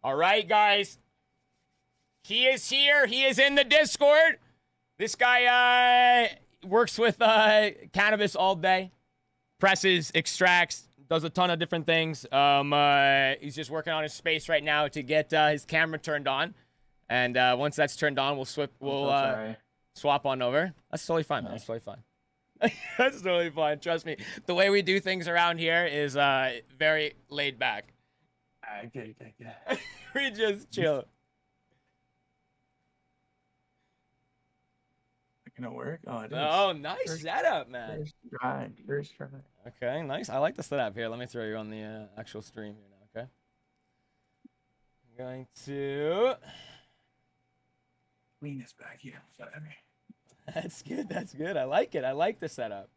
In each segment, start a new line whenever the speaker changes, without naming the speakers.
All right, guys. He is here. He is in the Discord. This guy works with cannabis all day. Presses, extracts, does a ton of different things. He's just working on his space right now to get his camera turned on. And once that's turned on, we'll swap on over. That's totally fine, man. That's totally fine. That's totally fine. Trust me. The way we do things around here is very laid back.
Okay.
We just chill.
Gonna work? Oh, it is.
Oh, nice setup, man.
First try.
Okay, nice. I like the setup here. Let me throw you on the actual stream here now, okay? I'm going to
Lean this back here.
That's good. That's good. I like it. I like the setup.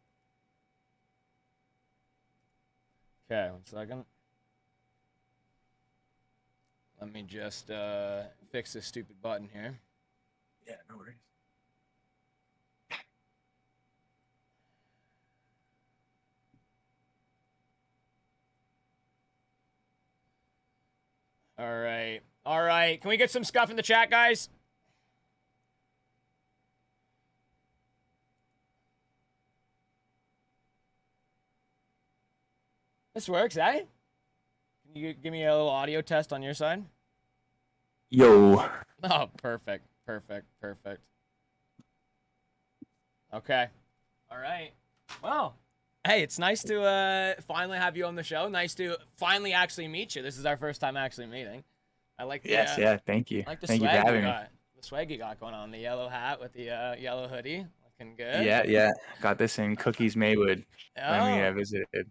Okay, 1 second. Let me just fix this stupid button here.
Yeah, no worries.
All right. All right. Can we get some scuff in the chat, guys? This works, eh? Can you give me a little audio test on your side?
Yo.
Oh, perfect. Perfect. Perfect. Okay. All right. Well, hey, it's nice to finally have you on the show. Nice to finally actually meet you. This is our first time actually meeting. I like the
yeah, thank you.
I like the
thank you
swag
for having
you
me.
got. The swag you got going on. The yellow hat with the yellow hoodie. Looking good.
Yeah. Got this in Cookies Maywood when we visited.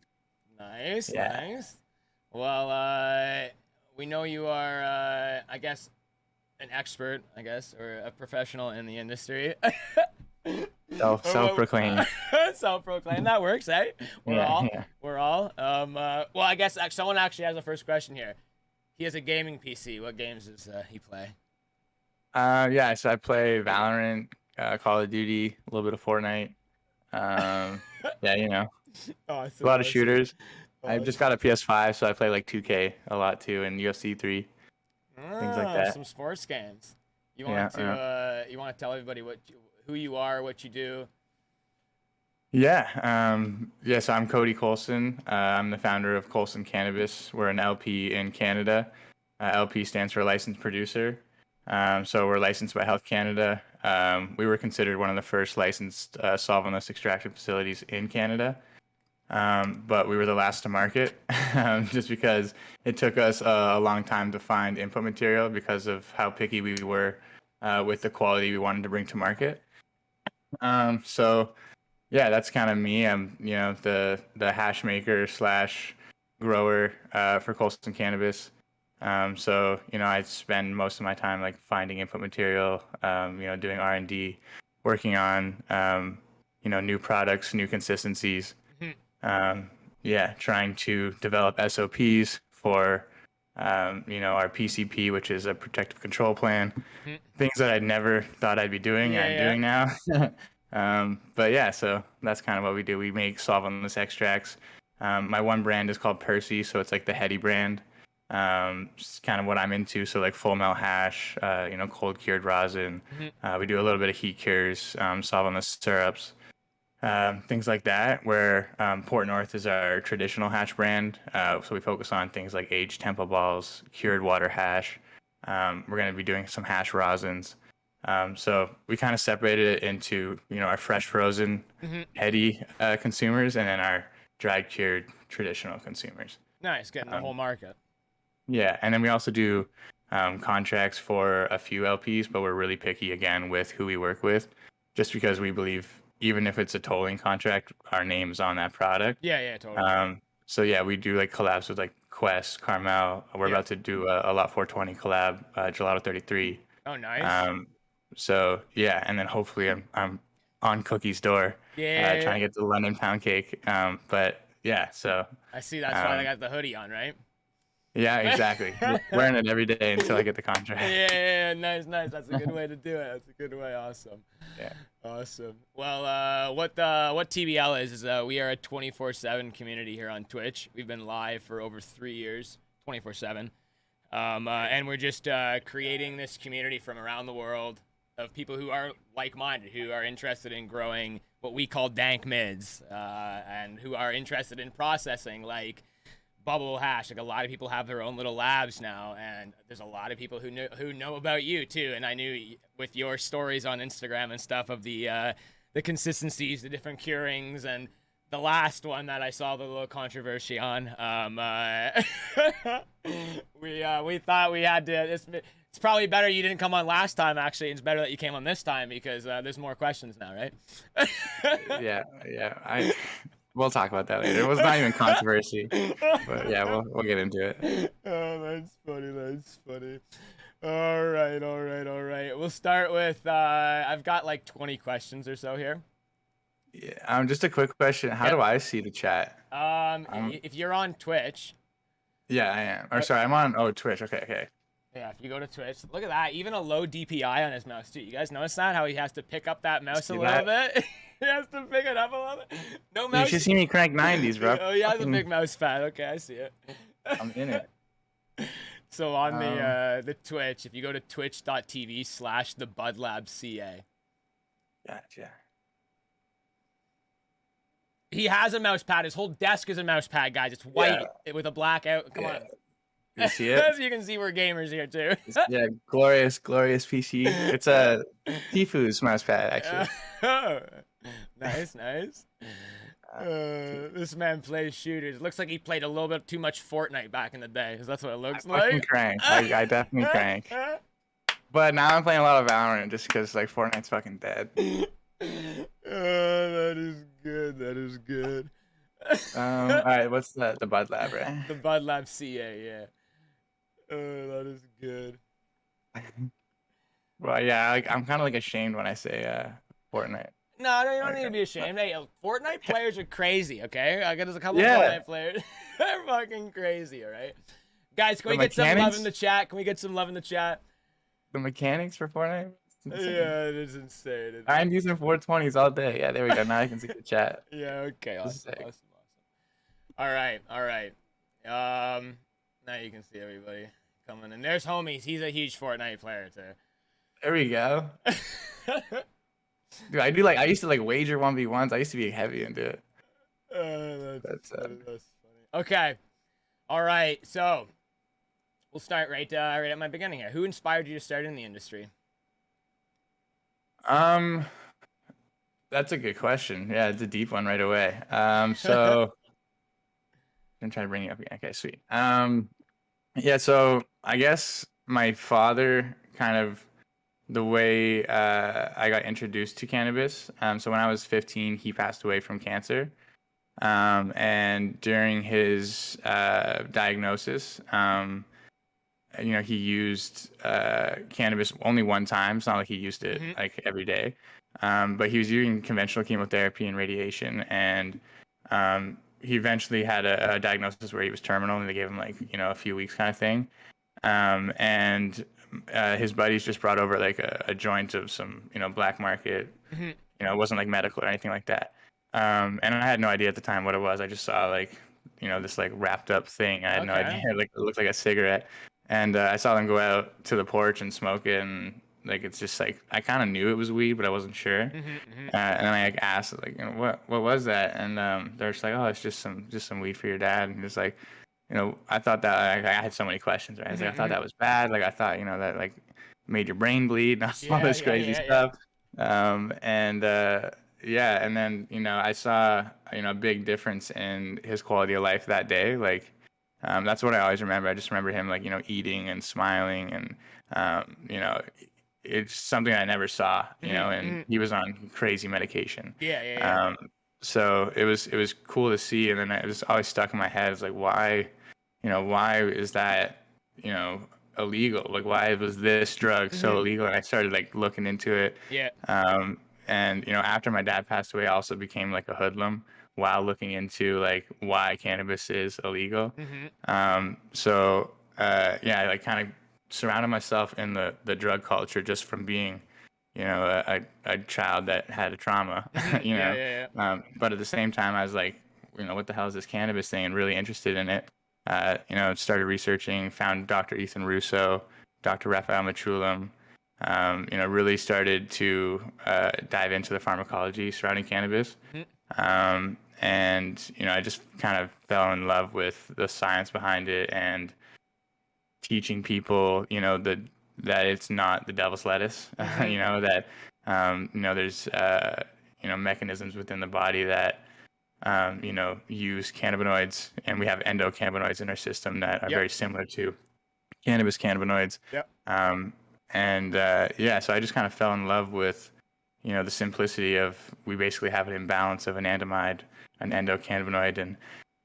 Nice,
Yeah.
nice. Well, we know you are, I guess, an expert, I guess, or a professional in the industry.
Self-proclaimed.
Self-proclaimed. That works, eh? We're all. Well, I guess someone actually has a first question here. He has a gaming PC. What games does he play?
Yeah, so I play Valorant, Call of Duty, a little bit of Fortnite. Yeah, you know,
Awesome,
a lot of shooters.
Awesome.
I've just got a PS5, so I play like 2K a lot too, and UFC 3, things like that.
Some sports games. You want to tell everybody who you are, what you do?
Yeah. So I'm Cody Coulson. I'm the founder of Coulson Cannabis. We're an LP in Canada. LP stands for licensed producer. So we're licensed by Health Canada. We were considered one of the first licensed solventless extraction facilities in Canada. But we were the last to market just because it took us a long time to find input material because of how picky we were with the quality we wanted to bring to market. So yeah, that's kind of me. I'm, the hash maker / grower for Coulson Cannabis. So, I spend most of my time like finding input material, doing R&D, working on, new products, new consistencies. Trying to develop SOPs for, our PCP, which is a protective control plan. Things that I never thought I'd be doing, I'm doing now. But yeah, so that's kind of what we do. We make solventless extracts. My one brand is called Percy, so it's like the heady brand. It's kind of what I'm into. So like full melt hash, cold cured rosin. We do a little bit of heat cures, solventless syrups, things like that. Where Port North is our traditional hash brand. So we focus on things like aged tempo balls, cured water hash. We're going to be doing some hash rosins. So we kind of separated it into, our fresh frozen heady consumers and then our dried cured traditional consumers.
Nice, getting the whole market.
Yeah, and then we also do contracts for a few LPs, but we're really picky again with who we work with, just because we believe even if it's a tolling contract, our name's on that product.
Yeah, totally.
So yeah, we do like collabs with like Quest, Carmel. We're about to do a Lot 420 collab, Gelato 33.
Oh, nice.
So yeah, and then hopefully I'm on Cookie's door, trying to get the London pound cake. But yeah, so
I see that's why I got the hoodie on, right?
Yeah, exactly. Wearing it every day until I get the contract.
Yeah, nice. That's a good way to do it. That's a good way. Awesome.
Yeah.
Awesome. Well, what TBL is we are a 24/7 community here on Twitch. We've been live for over 3 years, 24/7. And we're just creating this community from around the world of people who are like-minded, who are interested in growing what we call dank mids, and who are interested in processing like bubble hash. Like a lot of people have their own little labs now, and there's a lot of people who know about you too. And I knew with your stories on Instagram and stuff of the consistencies, the different curings, and the last one that I saw the little controversy on. We thought we had to. It's probably better you didn't come on last time. Actually, it's better that you came on this time because there's more questions now, right?
Yeah. We'll talk about that later. It was not even controversy, but yeah, we'll get into it.
Oh, that's funny. That's funny. All right. We'll start with. I've got like 20 questions or so here.
Yeah. Just a quick question. How do I see the chat?
If you're on Twitch.
Yeah, I am. Or sorry, I'm on. Oh, Twitch. Okay.
Yeah, if you go to Twitch, look at that. Even a low DPI on his mouse too. You guys notice that? How he has to pick up that mouse a little bit. He has to pick it up a little bit. No mouse.
You should see me crank 90s, bro.
Oh, he has a big mouse pad. Okay, I see it.
I'm in it.
So on the Twitch, if you go to twitch.tv/thebudlabca.
Gotcha.
He has a mouse pad. His whole desk is a mouse pad, guys. It's white with a black out. Come on.
You see it?
As you can see, we're gamers here too.
Yeah, glorious PC. It's a Tifu's mouse pad, actually.
Nice. This man plays shooters. It looks like he played a little bit too much Fortnite back in the day, because that's what it looks like.
I crank. I definitely crank. But now I'm playing a lot of Valorant just because like Fortnite's fucking dead.
That is good.
All right, what's the Bud Lab, right?
The Bud Lab CA, yeah. That is good.
Well, yeah, I'm kind of like ashamed when I say Fortnite.
No, you don't need to be ashamed. Hey, Fortnite players are crazy, okay? I got a couple of Fortnite players. They're fucking crazy, all right? Guys, can we get some love in the chat? The mechanics
for Fortnite?
Yeah, it is insane.
I'm using 420s all day. Yeah, there we go. Now I can see the chat.
Yeah, okay. Awesome. All right. Now you can see everybody coming in. There's homies. He's a huge Fortnite player too.
There we go. Dude, I used to like wager 1v1s. I used to be heavy into it.
That's funny. Okay. All right. So we'll start right at my beginning here. Who inspired you to start in the industry?
That's a good question. Yeah, it's a deep one right away. So I'm trying to bring you up again. Okay, sweet. Yeah, so I guess my father kind of the way I got introduced to cannabis. So when I was 15, he passed away from cancer. And during his diagnosis, he used cannabis only one time. It's not like he used it like every day. But he was using conventional chemotherapy and radiation, and he eventually had a diagnosis where he was terminal, and they gave him like a few weeks kind of thing. And his buddies just brought over like a joint of some black market. It wasn't like medical or anything like that. And I had no idea at the time what it was. I just saw like this like wrapped up thing. I had no idea. Like it looked like a cigarette. And I saw them go out to the porch and smoke it, and like it's just like I kind of knew it was weed, but I wasn't sure. And then I like asked like what was that? And they're just like, oh, it's just some weed for your dad. And it's like, I thought that I had so many questions, right? I was like, I thought that was bad. Like I thought that like made your brain bleed and all this crazy stuff. And then I saw a big difference in his quality of life that day. Like that's what I always remember. I just remember him like eating and smiling, and it's something I never saw. And he was on crazy medication. So it was cool to see, and then it was always stuck in my head. It's like why is that illegal? Like why was this drug so illegal? And I started like looking into it. And after my dad passed away, I also became like a hoodlum while looking into like why cannabis is illegal. I like kind of surrounded myself in the drug culture just from being a child that had a trauma. But at the same time I was like what the hell is this cannabis thing, and really interested in it. started researching, found Dr. Ethan Russo, Dr. Raphael Machulam, really started to dive into the pharmacology surrounding cannabis. And I just kind of fell in love with the science behind it and teaching people, that it's not the devil's lettuce, that, there's, mechanisms within the body that, use cannabinoids, and we have endocannabinoids in our system that are very similar to cannabis cannabinoids. So I just kind of fell in love with, the simplicity of, we basically have an imbalance of an anandamide, an endocannabinoid, and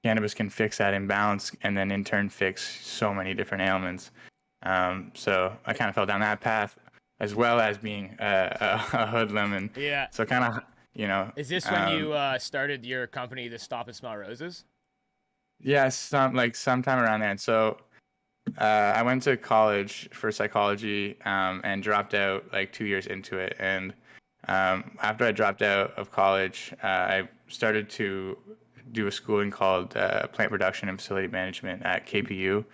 cannabis can fix that imbalance and then in turn fix so many different ailments. So I kind of fell down that path, as well as being a hoodlum. And so kind of,
Is this when you started your company, the Stop and Smell Roses?
Yeah, sometime around then. So I went to college for psychology and dropped out like 2 years into it. And after I dropped out of college, I started to do a schooling called Plant Production and Facility Management at KPU,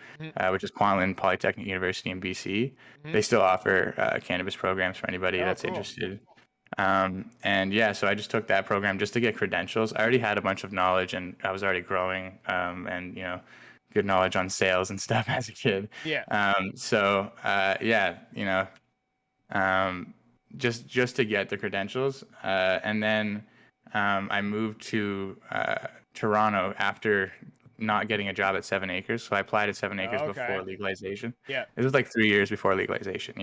which is Kwantlen Polytechnic University in BC. They still offer cannabis programs for anybody that's interested. So I just took that program just to get credentials. I already had a bunch of knowledge, and I was already growing, and good knowledge on sales and stuff as a kid. Just to get the credentials, and then I moved to Toronto after not getting a job at 7 Acres. So I applied at 7 Acres before legalization. It was like 3 years before legalization.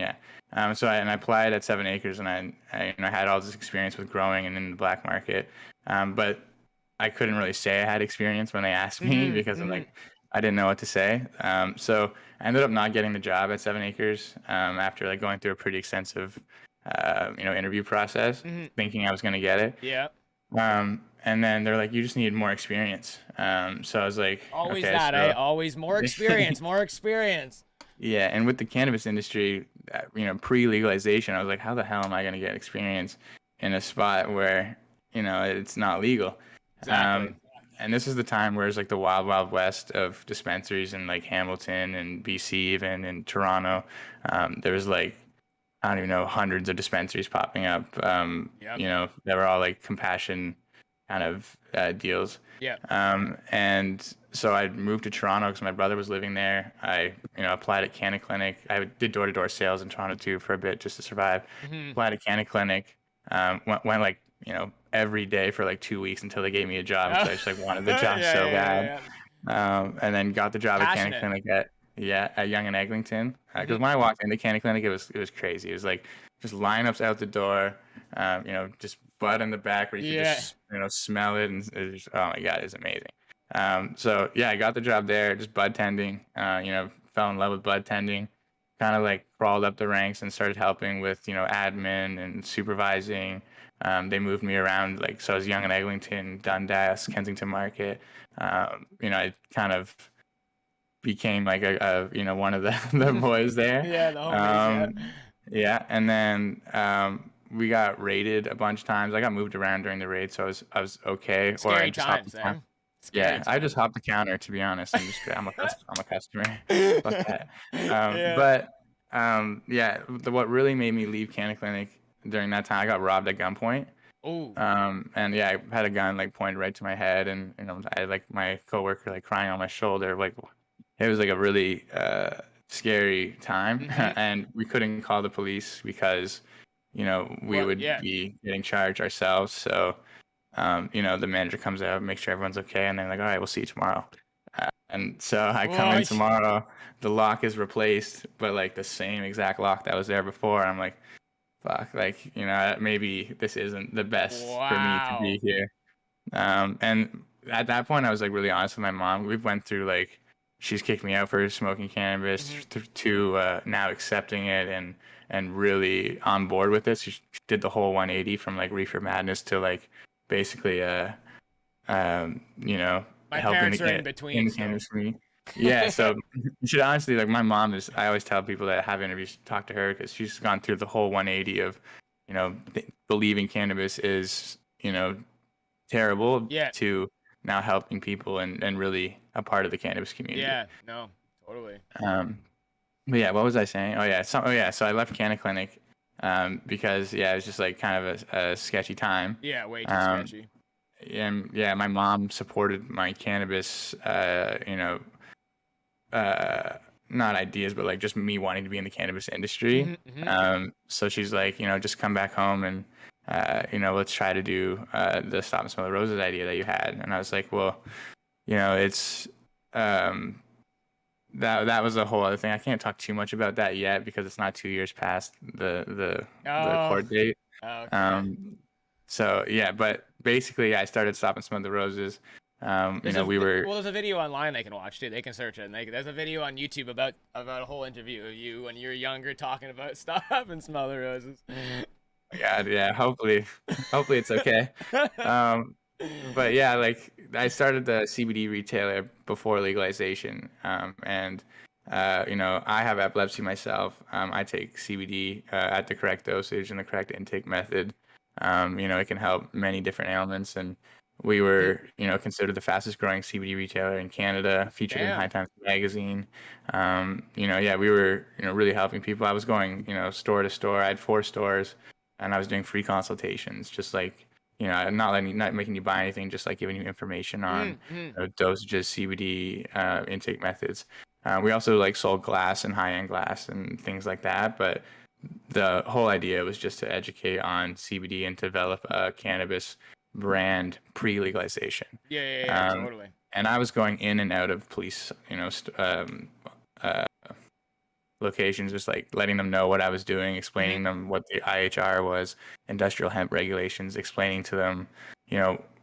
So I applied at 7 Acres, and I had all this experience with growing and in the black market. But I couldn't really say I had experience when they asked me because I didn't know what to say. So I ended up not getting the job at 7 Acres after like going through a pretty extensive interview process, thinking I was going to get it. And then they're like, you just need more experience. So I was like,
always more experience, more experience.
Yeah. And with the cannabis industry, pre-legalization, I was like, how the hell am I going to get experience in a spot where, it's not legal?
Exactly.
And this is the time where it's like the wild, wild west of dispensaries in like Hamilton and BC, even in Toronto. There was like, I don't even know, hundreds of dispensaries popping up. They were all like compassion kind of deals. And so I moved to Toronto because my brother was living there. I, applied at Canna Clinic. I did door-to-door sales in Toronto too for a bit just to survive. Applied at Canna Clinic. Went like, every day for like 2 weeks until they gave me a job. So I just like wanted the job so bad. And then got the job at Canna Clinic at Yonge and Eglinton. Because when I walked into Canna Clinic, it was crazy. It was like just lineups out the door, just bud in the back where you could just, smell it. And it was, oh my God, it's amazing. I got the job there, just bud tending, fell in love with bud tending, kind of like crawled up the ranks and started helping with, admin and supervising. They moved me around, like, so I was Yonge and Eglinton, Dundas, Kensington Market. I kind of became like one of the boys there.
The homies,
and then we got raided a bunch of times. I got moved around during the raid, so I was okay.
Scary times, man.
I just hopped the counter, to be honest. I'm a customer. Fuck that. What really made me leave Canna Clinic during that time, I got robbed at gunpoint. I had a gun like pointed right to my head, and I had like my coworker like crying on my shoulder. Like, it was like a really scary time, and we couldn't call the police because we would be getting charged ourselves. So the manager comes out, makes sure everyone's okay, and they're like, all right, we'll see you tomorrow. And so I come in tomorrow, the lock is replaced, but like the same exact lock that was there before. I'm like, fuck, like, maybe this isn't the best for me to be here. And at that point, I was like really honest with my mom. We went through like, she's kicked me out for smoking cannabis to now accepting it and really on board with this. She did the whole 180 from like reefer madness to like basically
my
helping
to get in between
cannabis for me. So you should honestly, like, my mom is, I always tell people that have interviews, talk to her, because she's gone through the whole 180 of believing cannabis is terrible to now helping people and really a part of the cannabis community.
Yeah, no, totally.
But yeah, what was I saying? So I left Canna Clinic because it was just like kind of a sketchy time.
Yeah, way too sketchy.
And yeah, my mom supported my cannabis, not ideas, but like just me wanting to be in the cannabis industry. So she's like, just come back home and, let's try to do the Stop and Smell the Roses idea that you had. And I was like, well, it's that was a whole other thing. I can't talk too much about that yet because it's not 2 years past the court date.
Okay.
So yeah, but basically I started Stop and Smell the Roses. There's
a video online they can watch too. They can search it. And there's a video on YouTube about a whole interview of you when you were younger talking about Stop and Smell the Roses.
God, yeah. Hopefully it's okay. But yeah, like I started the CBD retailer before legalization, and I have epilepsy myself. I take CBD at the correct dosage and the correct intake method. It can help many different ailments, and we were, considered the fastest growing CBD retailer in Canada, featured in High Times magazine. We were, really helping people. I was going, store to store. I had 4 stores, and I was doing free consultations, just like, not making you buy anything, just like giving you information on dosages, CBD, intake methods. We also like sold glass and high-end glass and things like that, but the whole idea was just to educate on CBD and develop a cannabis brand pre-legalization.
Totally.
And I was going in and out of police, locations, just like letting them know what I was doing, explaining them what the IHR was, industrial hemp regulations, explaining to them,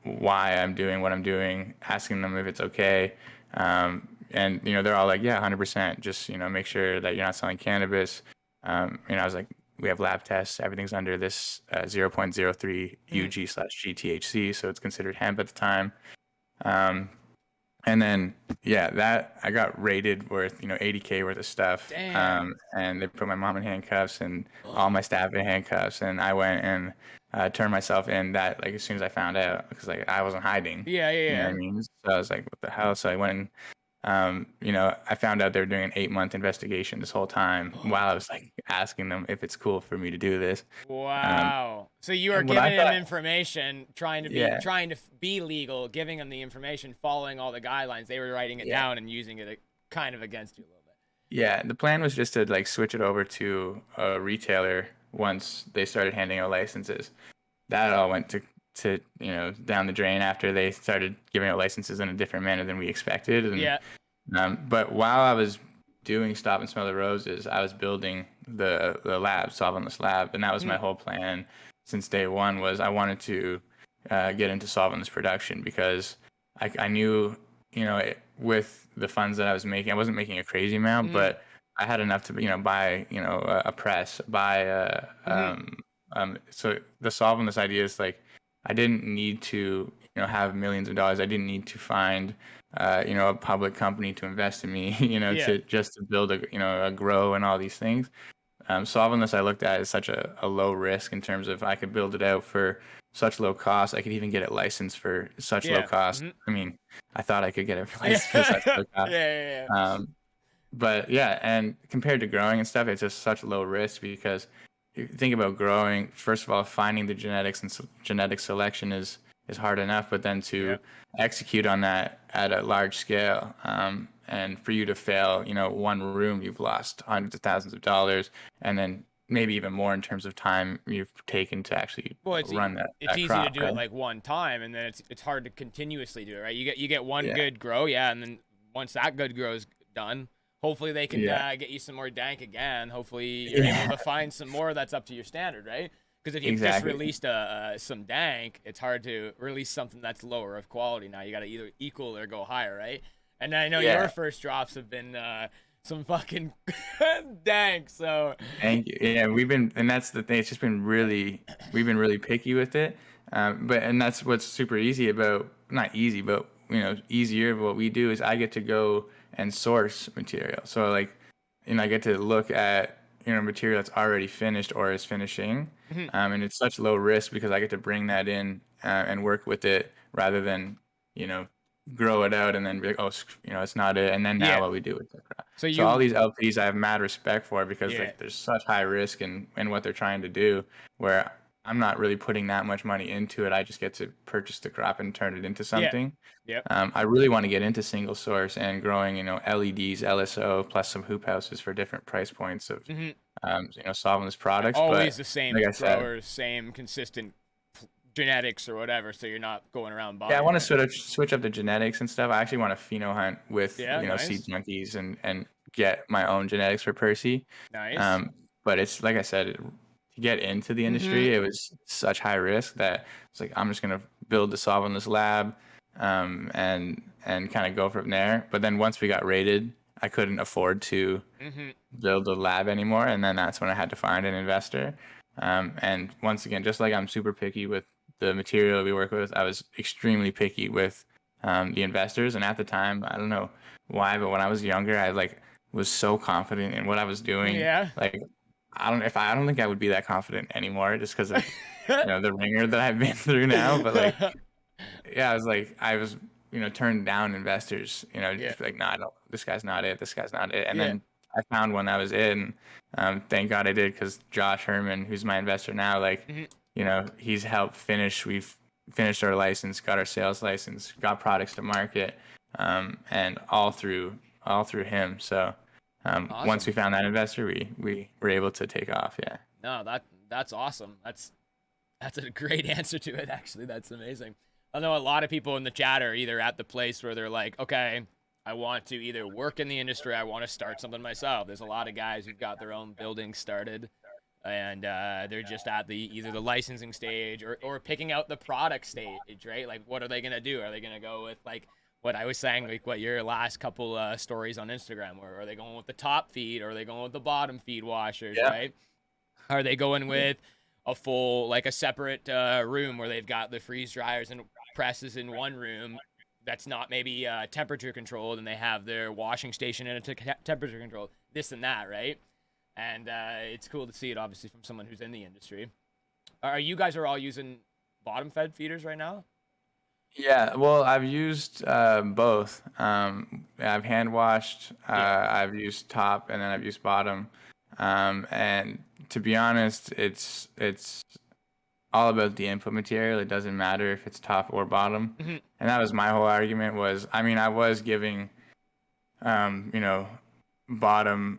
why I'm doing what I'm doing, asking them if it's okay. And, they're all like, yeah, 100%. Just, make sure that you're not selling cannabis. I was like, we have lab tests. Everything's under this 0.03 UG/G/THC, so it's considered hemp at the time. And then, that I got rated worth, $80K worth of stuff.
Damn.
And they put my mom in handcuffs and all my staff in handcuffs. And I went and turned myself in that, like, as soon as I found out, because like I wasn't hiding.
Yeah.
You know what I mean? So I was like, what the hell? So I went and, I found out they were doing an 8-month investigation this whole time while I was like asking them if it's cool for me to do this.
Wow. So you are giving them information, trying to be legal, giving them the information, following all the guidelines. They were writing it down and using it kind of against you a little bit.
Yeah, the plan was just to like switch it over to a retailer once they started handing out licenses. That all went to down the drain after they started giving out licenses in a different manner than we expected. And, but while I was doing Stop and Smell the Roses, I was building the lab, Solventless lab, and that was my whole plan since day one. Was I wanted to get into solventless production because I knew, with the funds that I was making, I wasn't making a crazy amount, but I had enough to buy a press, buy so the solventless idea is like, I didn't need to, have millions of dollars. I didn't need to find, a public company to invest in me, to build a grow and all these things. Solventless I looked at as such a low risk in terms of I could build it out for such low cost. I could even get it licensed for such low cost. I mean, I thought I could get it licensed for such low cost. But and compared to growing and stuff, it's just such low risk because if you think about growing, first of all, finding the genetics and genetic selection is hard enough, but then to execute on that at a large scale, and for you to fail, one room, you've lost hundreds of thousands of dollars, and then maybe even more in terms of time you've taken to actually run that.
It's easy to do it like one time, and then it's hard to continuously do it, right? You get one good grow, and then once that good grow is done, hopefully they can get you some more dank again. Hopefully you're able to find some more that's up to your standard, right? Because if you've just released some dank, it's hard to release something that's lower of quality. Now you got to either equal or go higher, right? And I know your first drops have been some fucking dank. So
thank you. Yeah, and that's the thing. It's just been we've been really picky with it. And that's what's super easy about, not easy, but easier. What we do is I get to go and source material. So like, I get to look at material that's already finished or is finishing, and it's such low risk because I get to bring that in and work with it rather than grow it out and then be like, oh, it's not it. And then now what we do with the crop. So all these LPs I have mad respect for, because like there's such high risk in what they're trying to do, where I'm not really putting that much money into it. I just get to purchase the crop and turn it into something. I really want to get into single source and growing, LEDs, LSO, plus some hoop houses for different price points of, solventless products.
Always
but
the same
like
growers, same consistent genetics or whatever, so you're not going around buying.
Yeah, I want to switch up the genetics and stuff. I actually want to pheno hunt with
nice.
seed junkies and get my own genetics for Percy.
Nice.
But it's like I said, to get into the industry, it was such high risk that it's like I'm just gonna build the solventless lab, and kind of go from there. But then once we got rated, I couldn't afford to build a lab anymore, and then that's when I had to find an investor. And once again, just like I'm super picky with the material we work with, I was extremely picky with the investors. And at the time, I don't know why, but when I was younger, I was so confident in what I was doing. Like I don't think I would be that confident anymore, just because of the ringer that I've been through now. But like, yeah, I was turned down investors. Just like, nah, this guy's not it. This guy's not it. And then I found one that was it, and thank God I did, because Josh Herman, who's my investor now, he's helped finish. We've finished our license, got our sales license, got products to market, and all through him. So
awesome.
Once we found that investor, we were able to take off. Yeah.
No, that's awesome. That's a great answer to it. Actually, that's amazing. I know a lot of people in the chat are either at the place where they're like, okay, I want to either work in the industry, I want to start something myself. There's a lot of guys who've got their own buildings started, and they're just at either the licensing stage or picking out the product stage, right? Like, what are they gonna do? Are they gonna go with like what I was saying, like what your last couple stories on Instagram, where are they going with the top feed, or are they going with the bottom feed washers, right? Are they going with a full, like a separate room where they've got the freeze dryers and presses in one room that's not maybe temperature controlled, and they have their washing station and a temperature controlled, this and that, right? And it's cool to see it, obviously, from someone who's in the industry. You guys all using bottom fed feeders right now?
Yeah, well, I've used both. I've hand washed, I've used top, and then I've used bottom. And to be honest, it's all about the input material. It doesn't matter if it's top or bottom. And that was my whole argument. I was giving, bottom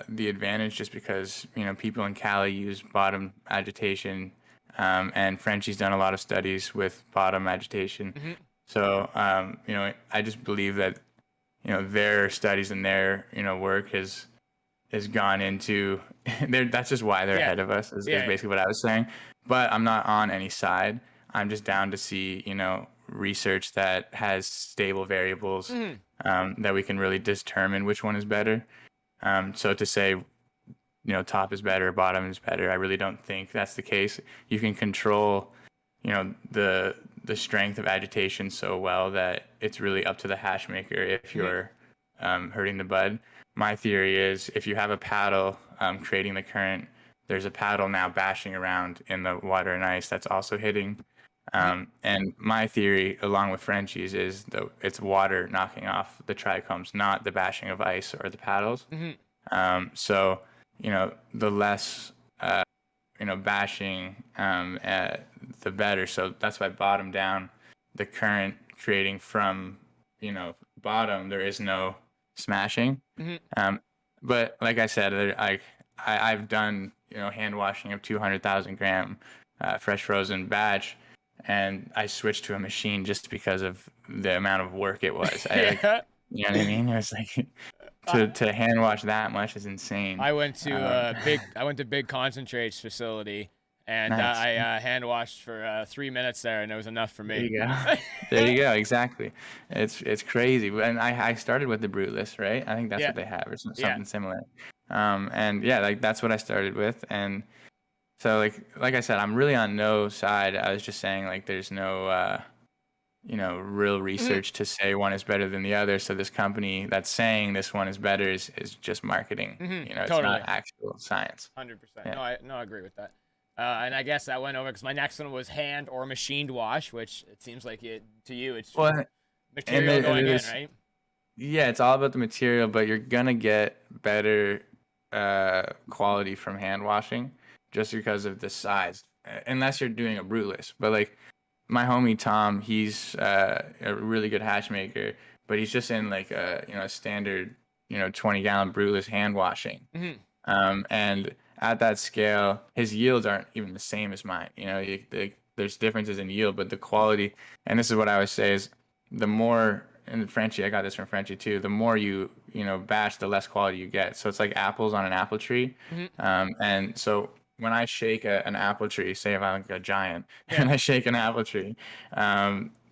the advantage, just because people in Cali use bottom agitation, and Frenchie's done a lot of studies with bottom agitation. So I just believe that their studies and their work has gone into that's just why they're ahead of us, is basically what I was saying. But I'm not on any side. I'm just down to see research that has stable variables, that we can really determine which one is better. So to say top is better, bottom is better, I really don't think that's the case. You can control the strength of agitation so well that it's really up to the hash maker if you're hurting the bud. My theory is, if you have a paddle creating the current, there's a paddle now bashing around in the water and ice that's also hitting. And my theory, along with Frenchie's, is it's water knocking off the trichomes, not the bashing of ice or the paddles. So the less bashing, the better. So that's why bottom down, the current creating from bottom, there is no smashing. But like I said, I've done hand washing of 200,000 gram fresh frozen batch, and I switched to a machine just because of the amount of work it was. You know what I mean? It was like to hand wash that much is insane.
I went to Big Concentrates facility, and
Nice.
I hand washed for 3 minutes there, and it was enough for me.
There you go. There you go. Exactly. It's crazy. And I started with the Bruteless, right? I think that's what they have, or something similar. And that's what I started with. And so like I said, I'm really on no side. I was just saying, there's no real research to say one is better than the other. So this company that's saying this one is better is just marketing. It's not actual science.
100%. Yeah. No, I agree with that. And I guess that went over because my next one was hand or machined wash, which it seems like to you, it's just
Well, and
material going in, right?
yeah, it's all about the material, but you're gonna get better quality from hand washing just because of the size, unless you're doing a brewless. But like my homie Tom, he's a really good hash maker, but he's just in like a standard 20-gallon brewless hand washing.
Mm-hmm.
And at that scale, his yields aren't even the same as mine. There's differences in yield, but the quality, and this is what I always say is the more, and Frenchie, I got this from Frenchie too, the more batch, the less quality you get. So it's like apples on an apple tree.
Mm-hmm.
And so when I shake an apple tree, say if I'm like a giant, and I shake an apple tree,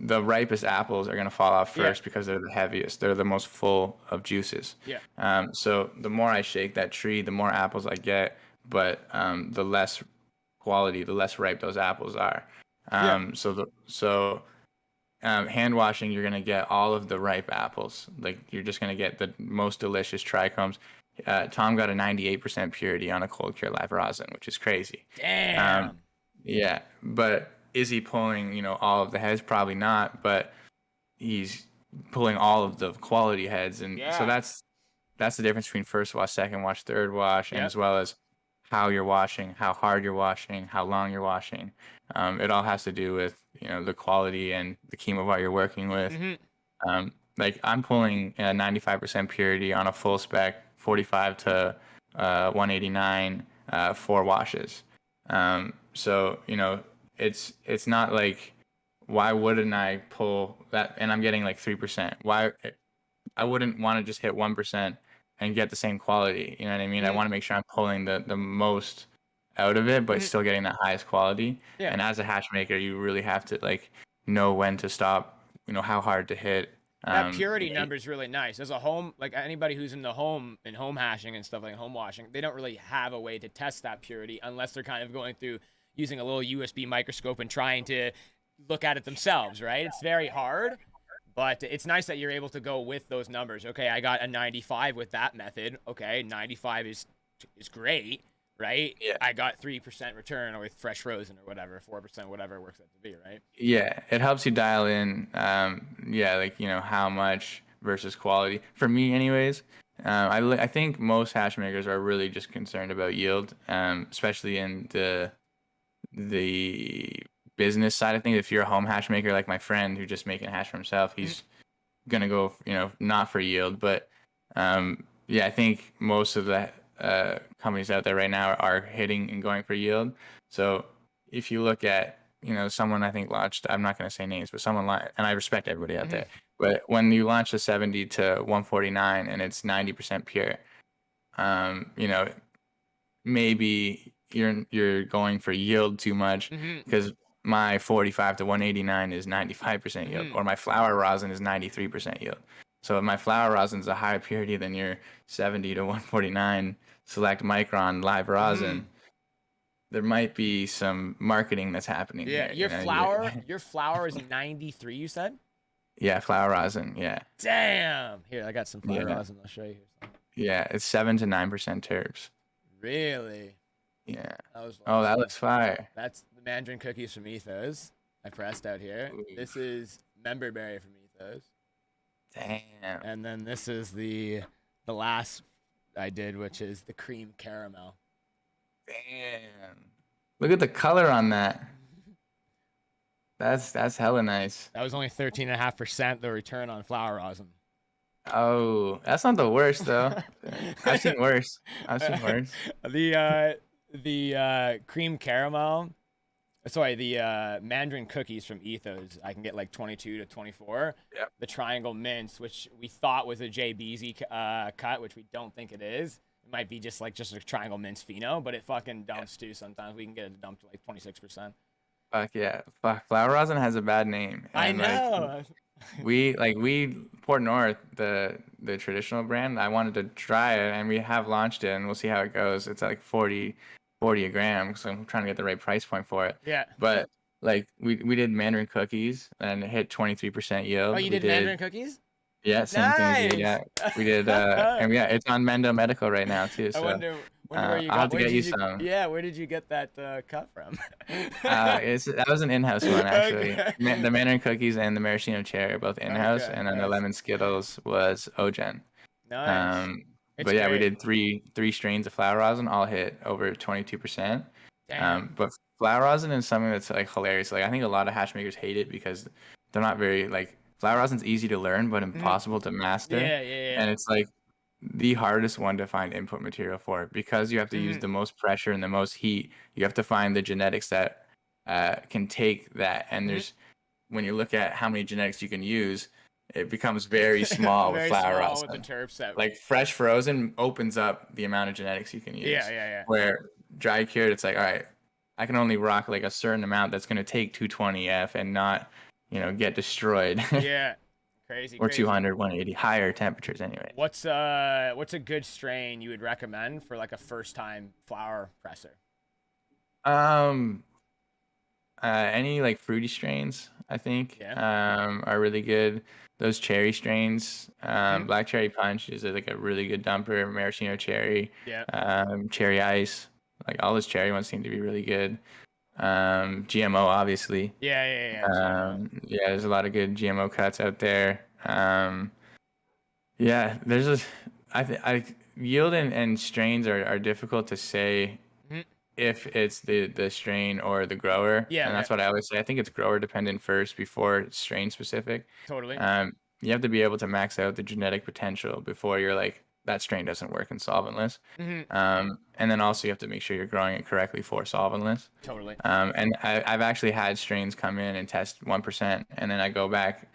the ripest apples are going to fall off first because they're the heaviest. They're the most full of juices. So the more I shake that tree, the more apples I get, but the less quality, the less ripe those apples are. Hand washing, you're gonna get all of the ripe apples. Like you're just gonna get the most delicious trichomes. Tom got a 98% purity on a cold cure live rosin, which is crazy.
Damn.
Yeah, but is he pulling all of the heads? Probably not, but he's pulling all of the quality heads, and so that's the difference between first wash, second wash, third wash, and as well as how you're washing, how hard you're washing, how long you're washing. It all has to do with the quality and the chemovar you're working with. Like I'm pulling 95% purity on a full spec 45 to 189 4 washes. So it's not like, why wouldn't I pull that? And I'm getting like 3%. Why I wouldn't want to just hit 1% and get the same quality. You know what I mean? I want to make sure I'm pulling the most out of it, but still getting the highest quality. And as a hash maker, you really have to like know when to stop, how hard to hit.
That purity number is really nice. As a home, like anybody who's in home hashing and stuff like home washing, they don't really have a way to test that purity unless they're kind of going through using a little USB microscope and trying to look at it themselves, right? It's very hard, but it's nice that you're able to go with those numbers. Okay, I got a 95 with that method. Okay, 95 is great, right?
Yeah.
I got 3% return with fresh frozen or whatever, 4%, whatever it works out to be, right?
Yeah, it helps you dial in, how much versus quality. For me, anyways, I think most hash makers are really just concerned about yield, especially in the business side of things. If you're a home hash maker like my friend who's just making hash for himself, he's gonna go, not for yield. But I think most of the companies out there right now are hitting and going for yield. So if you look at someone I think launched, I'm not gonna say names, but someone and I respect everybody out there. But when you launch a 70 to 149 and it's 90% pure, maybe you're going for yield too much, because my 45 to 189 is 95% yield, or my flower rosin is 93% yield. So if my flower rosin is a higher purity than your 70 to 149 select micron live rosin, there might be some marketing that's happening.
Yeah, your flower is 93, you said?
Yeah, flower rosin, yeah.
Damn! Here, I got some flower rosin. I'll show you here.
Yeah, it's 7 to 9% terps.
Really?
Yeah. That looks fire.
That's the mandarin cookies from Ethos. I pressed out here. Ooh. This is memberberry from Ethos.
Damn.
And then this is the last I did, which is the cream caramel.
Damn. Look at the color on that. That's hella nice.
That was only 13.5% the return on flower rosin.
Oh, that's not the worst though. I've seen worse.
The cream caramel. Sorry, the mandarin cookies from Ethos, I can get like 22 to 24.
Yep.
The triangle mints, which we thought was a JBZ cut, which we don't think it is. It might be just a triangle mints pheno, but it fucking dumps too sometimes. We can get it dumped to like 26%.
Fuck yeah. Fuck, flower rosin has a bad name.
And I know.
We Port North, the traditional brand, I wanted to try it, and we have launched it, and we'll see how it goes. It's like 40 a gram, so I'm trying to get the right price point for it.
Yeah.
But like we did mandarin cookies and it hit 23% yield.
Oh, you did mandarin cookies?
Yeah, same thing. Yeah, we did, and yeah, it's on Mendo Medical right now too. So.
Wonder where you
I'll have
got.
to
Where
get
did
you
you?
some.
Yeah, where did you get that cut from?
That was an in-house one actually.
Okay.
The Mandarin cookies and the maraschino cherry are both in-house,
Okay.
and then the
Nice.
lemon Skittles was Ogen.
Nice. It's
But yeah, we
great.
did three strains of flower rosin, all hit over 22%.
Damn.
But flower rosin is something that's like hilarious. Like I think a lot of hash makers hate it because they're not very like flower rosin's easy to learn but impossible to master.
Yeah. Yeah. Yeah.
And it's like the hardest one to find input material for because you have to use the most pressure and the most heat. You have to find the genetics that can take that. And there's when you look at how many genetics you can use, it becomes very small with
Very
flower
small with the
rosin.
terp set.
Like fresh frozen opens up the amount of genetics you can use.
Yeah. Yeah. Yeah.
Where dry cured, it's like, all right, I can only rock like a certain amount that's going to take 220F and not, get destroyed.
Yeah. Crazy.
Or
Crazy.
200, 180, higher temperatures anyway.
What's a good strain you would recommend for like a first time flower presser?
Any like fruity strains, I think,
Yeah.
are really good. Those cherry strains, Black Cherry Punch is like a really good dumper. Maraschino cherry,
Yeah.
cherry ice, like all those cherry ones seem to be really good. GMO, obviously.
Yeah. Yeah. Yeah. GMO.
Yeah, there's a lot of good GMO cuts out there. Yeah, there's a, I yield and strains are difficult to say if it's the strain or the grower.
Yeah,
And that's what I always say. I think it's grower dependent first before strain specific.
Totally.
You have to be able to max out the genetic potential before you're like, that strain doesn't work in solventless. And then also you have to make sure you're growing it correctly for solventless.
Totally.
And I've actually had strains come in and test 1%, and then I go back,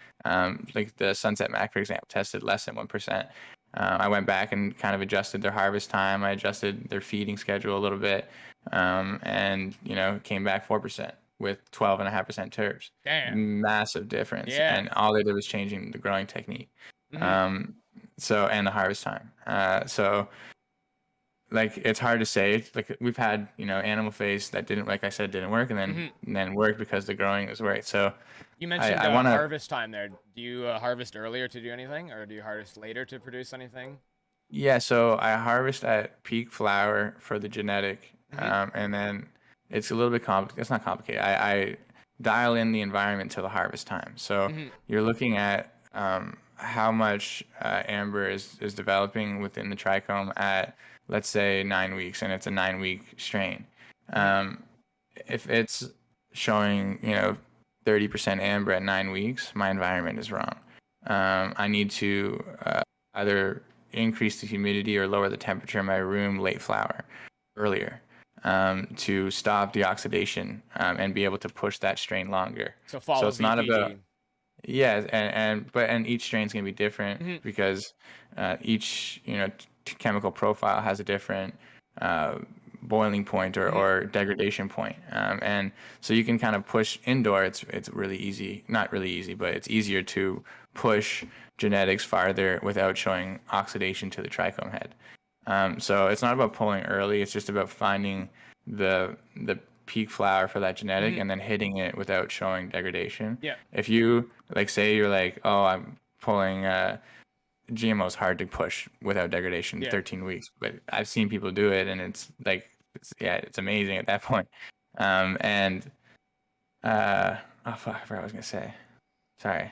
like the Sunset Mac, for example, tested less than 1%. I went back and kind of adjusted their harvest time. I adjusted their feeding schedule a little bit, and came back 4% with 12.5% terps.
Damn.
Massive difference.
Yeah.
And all they did was changing the growing technique. So and the harvest time. So like it's hard to say. Like we've had animal face that didn't, like I said, didn't work, and then worked because the growing was right. So
you mentioned
I want to
harvest time there. Do you harvest earlier to do anything, or do you harvest later to produce anything?
Yeah, so I harvest at peak flower for the genetic, and then it's a little bit complicated. It's not complicated. I dial in the environment to the harvest time. So you're looking at how much amber is developing within the trichome at, let's say, 9 weeks, and it's a 9-week strain. If it's showing 30% amber at 9 weeks, my environment is wrong. I need to either increase the humidity or lower the temperature in my room late flower earlier to stop the oxidation and be able to push that strain longer.
So follow
it's not
VPG.
about and each strain's gonna be different because each chemical profile has a different boiling point or degradation point, and so you can kind of push indoor. It's really easy, not really easy, but it's easier to push genetics farther without showing oxidation to the trichome head. So it's not about pulling early. It's just about finding the peak flower for that genetic and then hitting it without showing degradation.
Yeah.
If you say you're like, oh, I'm pulling GMO is hard to push without degradation 13 weeks, but I've seen people do it, and it's like it's amazing at that point. Oh fuck, I forgot what I was gonna say. Sorry.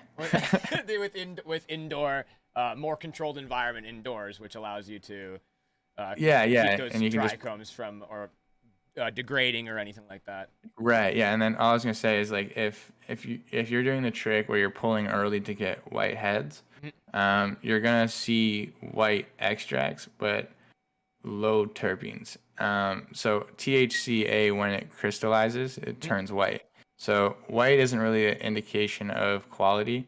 with indoor, more controlled environment indoors, which allows you to keep those
and you can
trichomes from degrading or anything like that.
Right, yeah, and then all I was gonna say is like if you're doing the trick where you're pulling early to get white heads, you're gonna see white extracts but low terpenes. So THCA, when it crystallizes, it turns white. So white isn't really an indication of quality.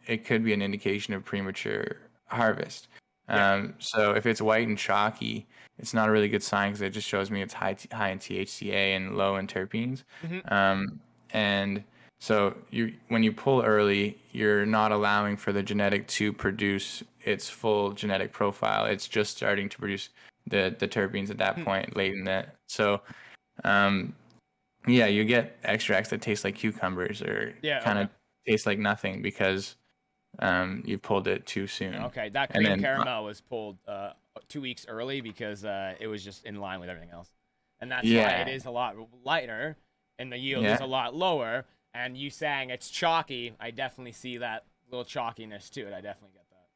It could be an indication of premature harvest. So if it's white and chalky, it's not a really good sign because it just shows me it's high in THCA and low in terpenes. And so when you pull early, you're not allowing for the genetic to produce its full genetic profile. It's just starting to produce the terpenes at that point, late in that. So you get extracts that taste like cucumbers or kind of taste like nothing because you pulled it too soon.
Okay, that cream caramel was pulled 2 weeks early because it was just in line with everything else, and that's why
Yeah.
it is a lot lighter and the yield
Yeah.
is a lot lower. And you saying it's chalky, I definitely see that little chalkiness to it. I definitely get that.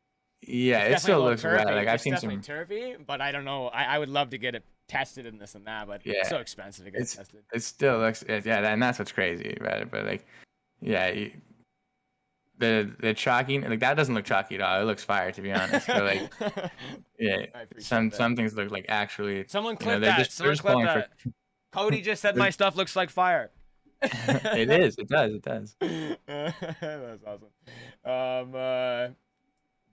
Yeah,
It's
it
definitely a
still
little
looks wet.
turfy.
Like I've
It's
seen
definitely
some.
turfy, but I don't know. I would love to get it tested and this and that, but it's
Yeah,
so expensive to get it tested.
it still looks. Yeah, and that's what's crazy about it. But like, yeah, the chalky, like that doesn't look chalky at all. It looks fire, to be honest. But like, yeah,
I appreciate
some
that.
things look like actually.
Someone
You know,
clip that.
they're
Someone
just
clip
pulling for.
that. Cody just said my stuff looks like fire.
It is. It does. It does.
That's awesome.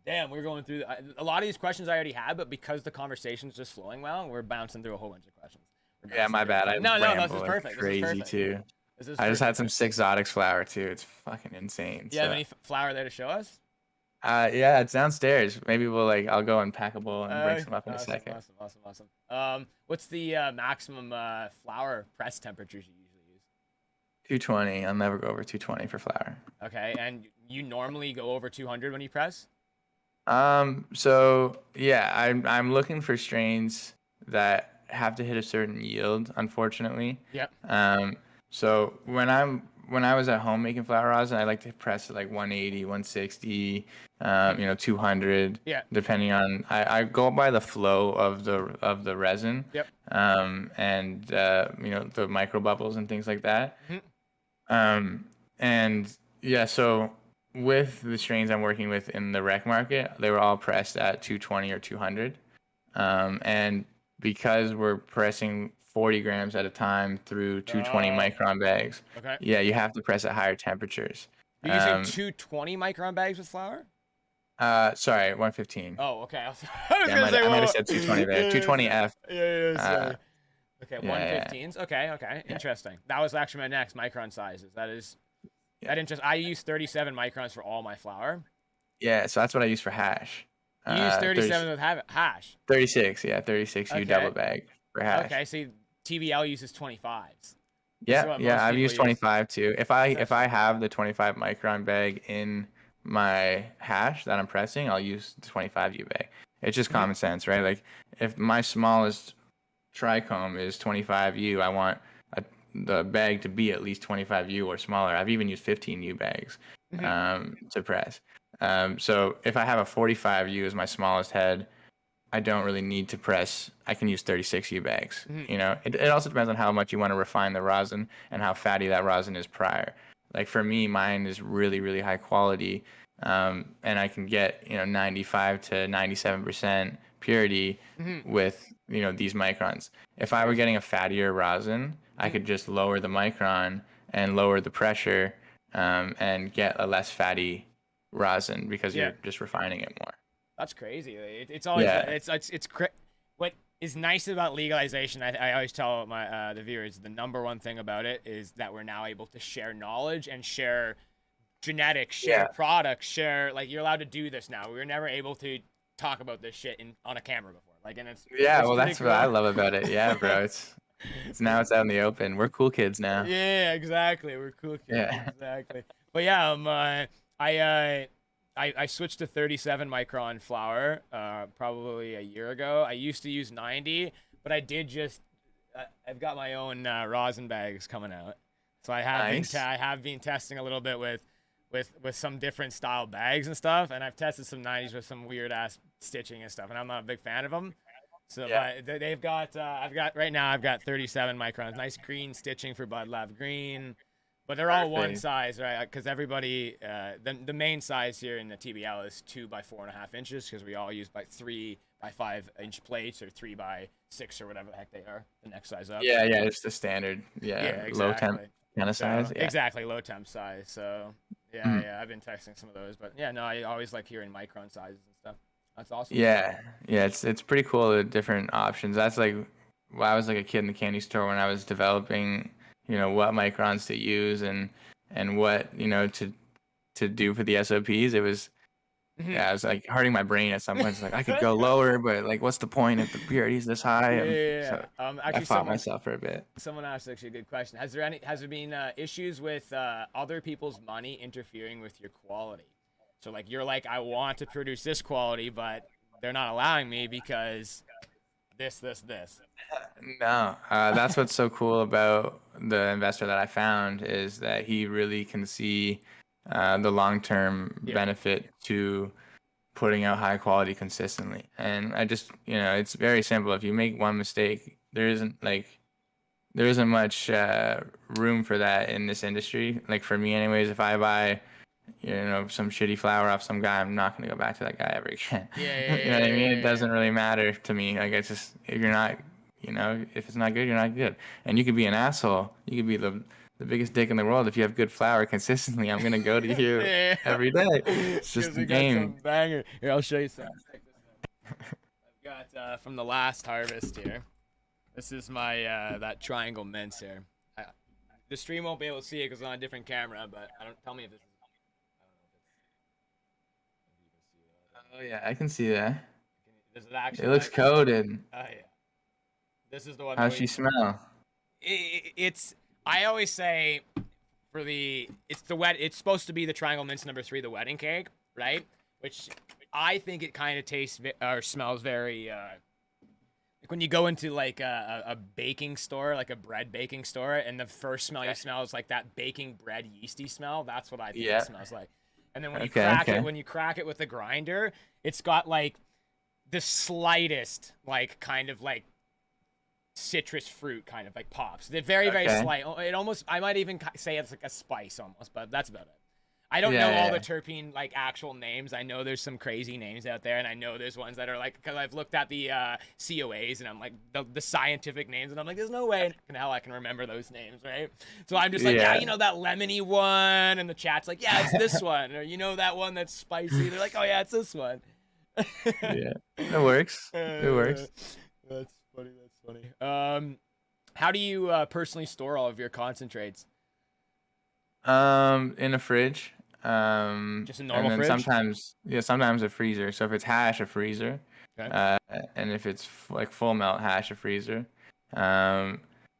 Damn, we're going through a lot of these questions I already had, but because the conversation's just flowing well, we're bouncing through a whole bunch of questions.
Yeah, my bad. I
No, this
ramble
is
like
perfect.
crazy
This is perfect.
too.
This is
I just had
perfect.
some Six Exotics flour too. It's fucking insane.
You have any flour there to show us?
Yeah, it's downstairs. Maybe I'll go unpackable and bring some up in a second.
Awesome. What's the maximum flour press temperatures you usually use?
220. I'll never go over 220 for flour.
Okay, and you normally go over 200 when you press?
So yeah, I'm looking for strains that have to hit a certain yield, unfortunately.
Yep.
So when I was at home making flour rosin, I like to press at like 180, 160, 200.
Yeah.
Depending on, I go by the flow of the resin.
Yep.
And the micro bubbles and things like that.
Mm-hmm.
And yeah, so with the strains I'm working with in the rec market, they were all pressed at 220 or 200. And because we're pressing 40 grams at a time through 220 micron bags,
Okay.
yeah, you have to press at higher temperatures.
You're using 220 micron bags with flour?
Sorry, 115.
Oh, okay. I was
Yeah,
gonna say,
I might have said 220 bag. 220F.
Yeah. Okay,
Yeah,
115s. Okay.
Yeah.
Interesting. That was actually my next micron sizes. That interesting. I use 37 microns for all my flour.
Yeah, so that's what I use for hash.
You use 37 with hash.
36, yeah, 36 U double bag for hash.
Okay, so TVL uses 25s.
Yeah, I've used 25 too. If I have the 25 micron bag in my hash that I'm pressing, I'll use the 25 U bag. It's just common sense, right? Like if my smallest trichome is 25 U, I want the bag to be at least 25 U or smaller. I've even used 15 U bags to press. So if I have a 45 U as my smallest head, I don't really need to press. I can use 36 U bags. You know, it also depends on how much you want to refine the rosin and how fatty that rosin is prior. Like for me, mine is really, really high quality, and I can get 95 to 97% purity with these microns. If I were getting a fattier rosin, I could just lower the micron and lower the pressure, and get a less fatty rosin because you're just refining it more.
That's crazy. It's always what is nice about legalization. I always tell my the viewers the number one thing about it is that we're now able to share knowledge and share genetics, share products, share you're allowed to do this now. We were never able to talk about this shit on a camera before. It's
that's what I love about it. Yeah, bro. It's now it's out in the open. We're cool kids now.
Yeah, exactly. We're cool kids. Yeah. Exactly. But yeah, I switched to 37 micron flour probably a year ago. I used to use 90, but I did I've got my own rosin bags coming out. So I have been testing a little bit with some different style bags and stuff, and I've tested some 90s with some weird ass stitching and stuff, and I'm not a big fan of them. So but they've got I've got 37 microns, nice green stitching for Bud Lab Green. But they're all one size, right? Because everybody, the main size here in the TBL is 2 by 4.5 inches, because we all use 3 by 5 inch plates or 3 by 6 or whatever the heck they are. The next size up.
Yeah, it's the standard. Yeah, exactly. Low temp kind of size. Yeah.
Exactly, low temp size. So yeah, I've been testing some of those, but yeah, no, I always like hearing micron sizes and stuff. That's awesome.
Yeah, it's pretty cool, the different options. That's when I was a kid in the candy store when I was developing what microns to use and what to do for the SOPs. It was it was hurting my brain at some points. I could go lower, but what's the point if the purity is this high? So actually, I fought myself for a bit.
Someone asked actually a good question. Has there been issues with other people's money interfering with your quality? So you're I want to produce this quality, but they're not allowing me because this.
No, that's what's so cool about the investor that I found is that he really can see the long-term benefit to putting out high quality consistently. And I just, it's very simple. If you make one mistake, there isn't much room for that in this industry. Like for me anyways, if I buy some shitty flower off some guy, I'm not going to go back to that guy ever again. You know what I mean? It doesn't really matter to me. Like, it's just, if you're not, if it's not good, you're not good. And you could be an asshole. You could be the biggest dick in the world. If you have good flower consistently, I'm going to go to you every day. It's just the game.
Banger. Here, I'll show you some. I've got from the last harvest here. This is my that triangle mints here. The stream won't be able to see it because it's on a different camera, but tell me if this is.
Oh yeah, I can see that.
Does it actually?
It looks coated.
Oh yeah. This is the one.
How's she smell?
It's. I always say, it's the wet. It's supposed to be the triangle mints number 3, the wedding cake, right? Which I think it kind of tastes or smells very. Like when you go into like a baking store, like a bread baking store, and the first smell you smell is like that baking bread yeasty smell. That's what I think it smells like. And then when you crack it with the grinder, it's got like the slightest like kind of like citrus fruit kind of like pops. They're very slight. It almost, I might even say it's like a spice almost, but that's about it. I don't know all the terpene like actual names. I know there's some crazy names out there, and I know there's ones that are like, because I've looked at the COAs and I'm like the scientific names, and I'm like, there's no way in hell I can remember those names, right? So I'm just like, that lemony one, and the chat's like, yeah, it's this one, or that one that's spicy. They're like, oh yeah, it's this one.
Yeah, it works. It works.
That's funny. How do you personally store all of your concentrates?
In a fridge.
Just a normal fridge?
Sometimes a freezer. So if it's hash, a freezer.
Okay.
And if it's like full melt hash, a freezer. And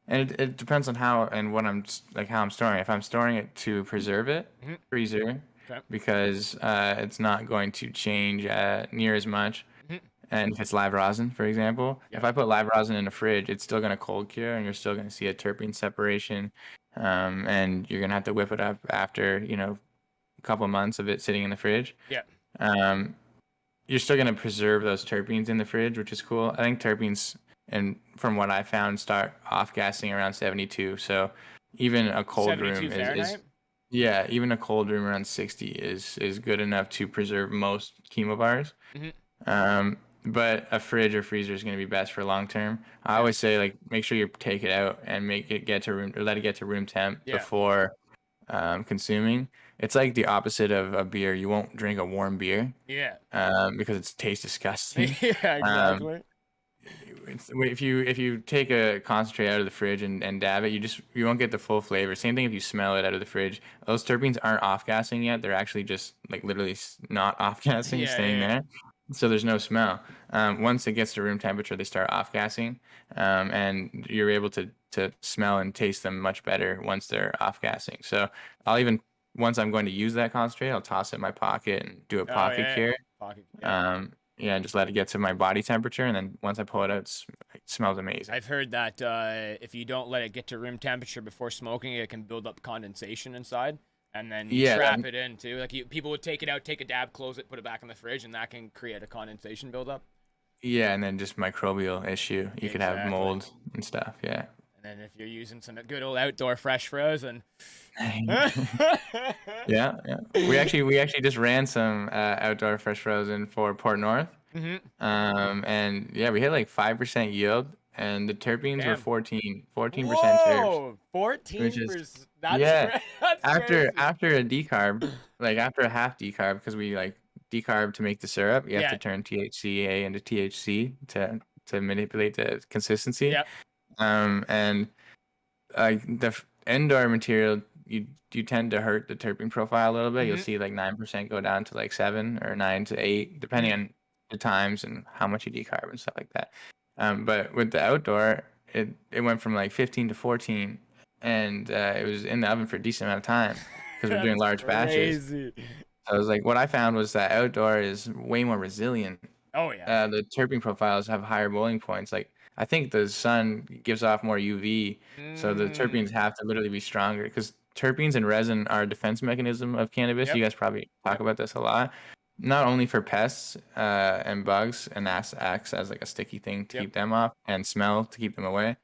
it depends on how I'm storing it. If I'm storing it to preserve it, freezer, because it's not going to change near as much. And if it's live rosin, for example, if I put live rosin in a fridge, it's still going to cold cure, and you're still going to see a terpene separation. And you're going to have to whip it up after, a couple of months of it sitting in the fridge. Yeah. You're still going to preserve those terpenes in the fridge, which is cool. I think terpenes, and from what I found, start off-gassing around 72. So even a cold room even a cold room around 60 is good enough to preserve most chemobars. But a fridge or freezer is going to be best for long term. I always say, like, make sure you take it out and let it get to room temp before consuming. It's like the opposite of a beer. You won't drink a warm beer. Yeah. Because it tastes disgusting.
Yeah, exactly.
If you take a concentrate out of the fridge and dab it, you won't get the full flavor. Same thing if you smell it out of the fridge. Those terpenes aren't off-gassing yet. They're actually just like literally not off-gassing, staying there. So there's no smell. Once it gets to room temperature, they start off-gassing, and you're able to smell and taste them much better once they're off-gassing. So once I'm going to use that concentrate, I'll toss it in my pocket and do a pocket cure. Just let it get to my body temperature, and then once I pull it out, it smells amazing.
I've heard that if you don't let it get to room temperature before smoking, it can build up condensation inside. And then trap it in too. Like people would take it out, take a dab, close it, put it back in the fridge, and that can create a condensation buildup.
Yeah, and then just microbial issue. You could have mold and stuff. Yeah.
And then if you're using some good old outdoor fresh frozen.
Yeah. We actually just ran some outdoor fresh frozen for Port North. And we hit like 5% yield. And the terpenes were 14% terps.
14%.
That's after a decarb, like after a half decarb, because we like decarb to make the syrup, you have to turn THCA into THC to manipulate the consistency.
Yeah.
And the indoor material, you tend to hurt the terpene profile a little bit. You'll see like 9% go down to like 7 or 9 to 8, depending on the times and how much you decarb and stuff like that. But with the outdoor, it went from like 15 to 14, and it was in the oven for a decent amount of time because we're doing large batches. I was like, what I found was that outdoor is way more resilient
Oh yeah.
the terpene profiles have higher boiling points. Like I think the sun gives off more UV, so the terpenes have to literally be stronger because terpenes and resin are a defense mechanism of cannabis.
Yep.
You guys probably talk about this a lot. Not only for pests and bugs, and acts as like a sticky thing to
Yep.
keep them off, and smell to keep them away,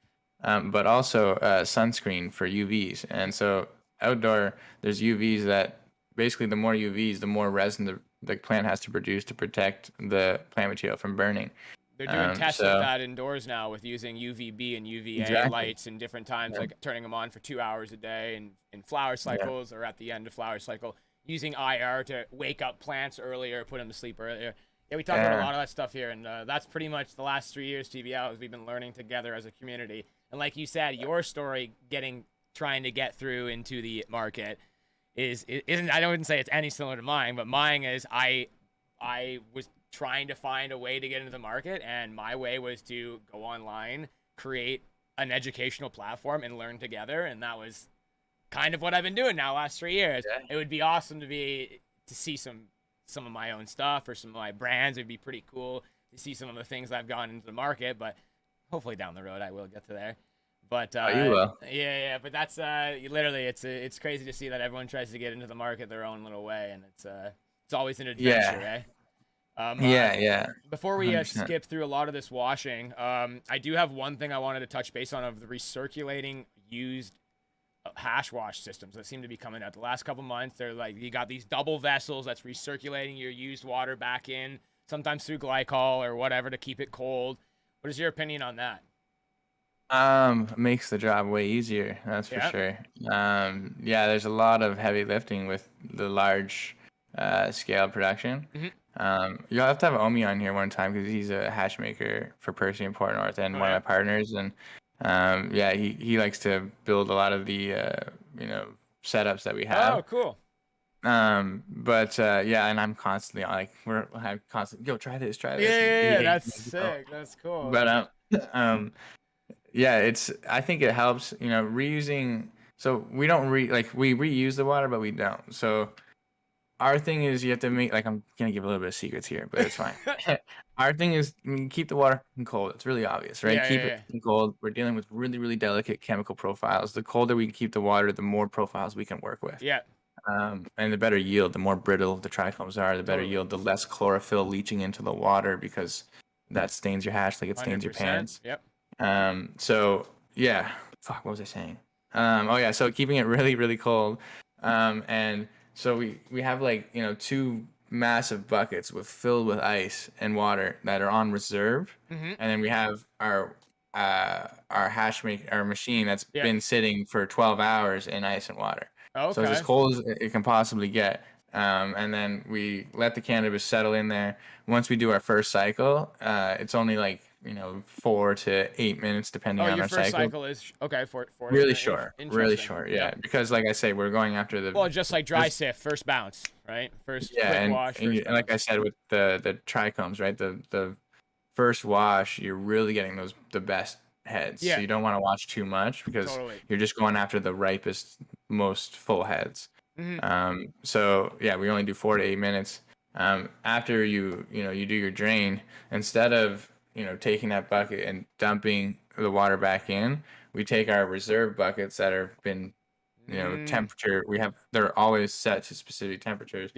but also sunscreen for UVs. And so outdoor, there's UVs that basically the more UVs, the more resin the plant has to produce to protect the plant material from burning.
They're doing tests with that indoors now with using UVB and UVA lights in different times, like turning them on for 2 hours a day in flower cycles or at the end of flower cycle, using IR to wake up plants earlier, put them to sleep earlier. Yeah, we talk about a lot of that stuff here, and that's pretty much the last 3 years TBL as we've been learning together as a community. And like you said, your story trying to get through into the market isn't, I don't say it's any similar to mine, but mine is I was trying to find a way to get into the market, and my way was to go online, create an educational platform, and learn together. And that was kind of what I've been doing now last 3 years. It would be awesome to see some of my own stuff or some of my brands. It'd be pretty cool to see some of the things I've gone into the market, but hopefully down the road I will get to there. But
you will.
Yeah. But that's literally it's crazy to see that everyone tries to get into the market their own little way, and it's always an adventure, eh?
Yeah.
Before we skip through a lot of this washing, I do have one thing I wanted to touch base on of the recirculating used hash wash systems that seem to be coming out the last couple months. They're like, you got these double vessels that's recirculating your used water back in, sometimes through glycol or whatever to keep it cold. What is your opinion on that?
Makes the job way easier, that's for sure. Yeah, there's a lot of heavy lifting with the large scale production. You'll have to have Omi on here one time because he's a hash maker for Percy in Port North and one of my partners. And yeah, he likes to build a lot of the setups that we have.
Oh, cool.
But yeah, and I'm constantly like I'm constantly, yo, try this.
Yeah, that's sick. That's cool.
But yeah, I think it helps, reusing. So we don't we reuse the water, but we don't. So our thing is you have to make, like, I'm gonna give a little bit of secrets here, but it's fine. Our thing is keep the water cold. It's really obvious, right? Keep it cold. We're dealing with really, really delicate chemical profiles. The colder we can keep the water, the more profiles we can work with.
Yeah.
And the better yield, the more brittle the trichomes are, the better yield, the less chlorophyll leaching into the water because that stains your hash like it stains your pants.
Yep.
So yeah, fuck, what was I saying? Oh yeah, so keeping it really, really cold. And so we have like, 2 massive buckets filled with ice and water that are on reserve. And then we have our machine that's been sitting for 12 hours in ice and water.
Okay.
So it's as cold as it can possibly get. And then we let the cannabis settle in there. Once we do our first cycle, it's only like 4 to 8 minutes depending on our cycle.
Your first cycle is okay for
really short, yeah. Because like I say, we're going after the
just like dry sift, first bounce, right? First quick wash.
And like I said with the trichomes, right? The first wash, you're really getting the best heads. So you don't want to wash too much because you're just going after the ripest, most full heads. So yeah, we only do 4 to 8 minutes. After you do your drain, instead of taking that bucket and dumping the water back in, we take our reserve buckets that have been temperature, they're always set to specific temperatures.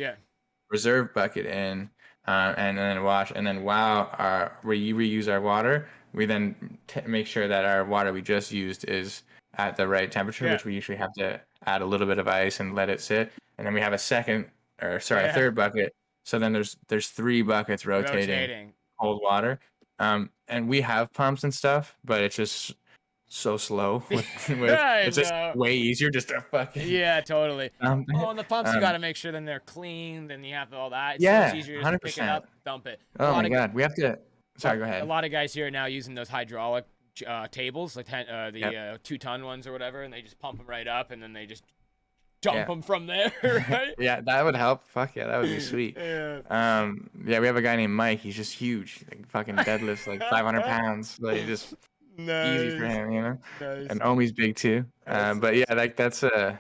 Reserve bucket in, and then wash, and then while we reuse our water, we then make sure that our water we just used is at the right temperature, which we usually have to add a little bit of ice and let it sit, and then we have a third bucket. So then there's 3 buckets rotating cold water. And we have pumps and stuff, but it's just so slow. It's just way easier just to fucking.
Yeah, totally. And the pumps, you got to make sure then they're clean. Then you have all that. It's
so
much easier to pick it up, dump it.
Oh my god, we have to. Sorry, go ahead.
A lot of guys here are now using those hydraulic tables, like the 2-ton ones or whatever, and they just pump them right up, and then they just dump them from there, right?
Yeah, that would help. Fuck yeah, that would be sweet. Yeah, we have a guy named Mike. He's just huge, like fucking deadlifts like 500 pounds. Like just easy for him,
Nice.
And Omi's big too. But yeah, like that's a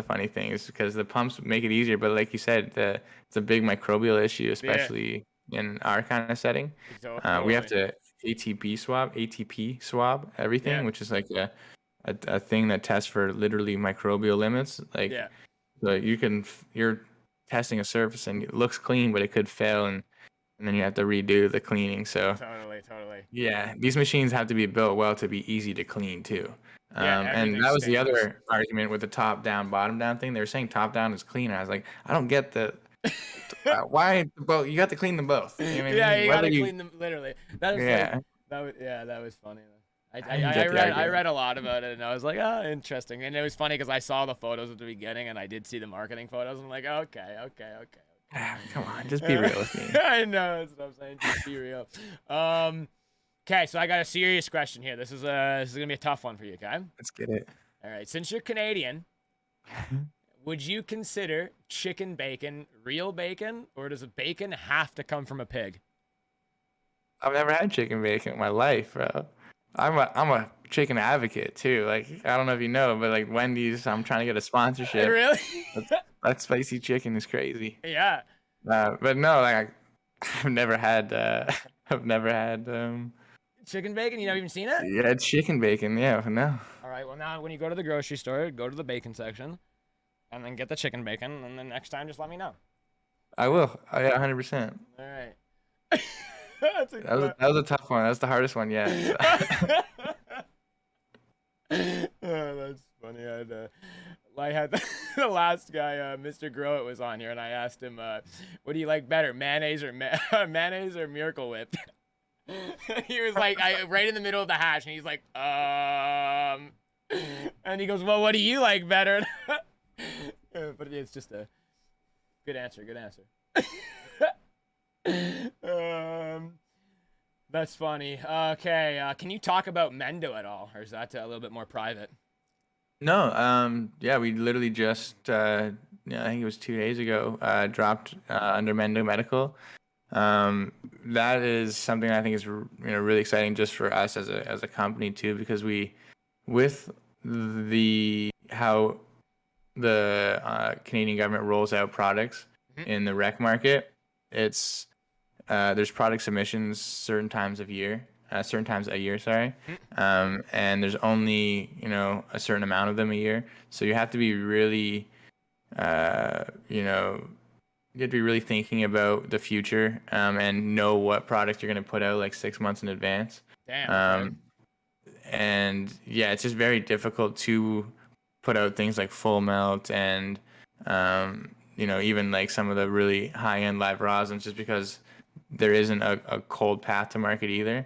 funny thing is because the pumps make it easier, but like you said, it's a big microbial issue, especially in our kind of setting.
Totally.
We have to ATP swab everything,
Yeah.
which is like a thing that tests for literally microbial limits. Like,
Yeah.
so you're testing a surface and it looks clean, but it could fail, and then you have to redo the cleaning. So
Totally.
yeah, these machines have to be built well to be easy to clean too.
Yeah,
And
everything
that was the
stains.
other argument with the top down, bottom down thing. They were saying top down is cleaner. I was like, I don't get the why. Well, you got to clean them both. You know what I
Yeah,
mean?
you
Whether
gotta
you,
clean them literally. That was like
yeah,
that was funny.
I didn't get the
I
argument.
read a lot about it and I was like, oh, interesting. And it was funny because I saw the photos at the beginning and I did see the marketing photos. And I'm like, okay.
Come on, just be real with me.
I know that's what I'm saying. Just be real. Okay, so I got a serious question here. This is gonna be a tough one for you, okay?
Let's get it.
All right. Since you're Canadian, would you consider chicken bacon real bacon, or does a bacon have to come from a pig?
I've never had chicken bacon in my life, bro. I'm a chicken advocate too. Like, I don't know if you know, but like Wendy's, I'm trying to get a sponsorship.
Really?
That spicy chicken is crazy.
Yeah.
But no, like I've never had
Chicken bacon? You never even seen it?
yeah, chicken bacon. Yeah, no.
All right. Well, now when you go to the grocery store, go to the bacon section, and then get the chicken bacon, and then next time just let me know.
I will. Yeah, 100%.
All right. That's
That was a tough one. That was the hardest one yet.
Oh, that's funny. I had the last guy, Mr. Growit, was on here, and I asked him, "What do you like better, mayonnaise or mayonnaise or Miracle Whip?" He was like, right in the middle of the hash, and he's like, and he goes, "Well, what do you like better?" But it's just a good answer. Good answer. That's funny. Okay, can you talk about Mendo at all, or is that a little bit more private?
No, yeah, we literally just, yeah, I think it was 2 days ago, dropped under Mendo Medical. That is something I think is really exciting just for us as a company too, because with how the Canadian government rolls out products in the rec market, it's there's product submissions certain times a year, sorry. And there's only, a certain amount of them a year. So you have to be really, you have to be really thinking about the future, and know what product you're going to put out like 6 months in advance.
Damn.
And yeah, it's just very difficult to put out things like full melt and, even like some of the really high end live rosins, just because there isn't a cold path to market either.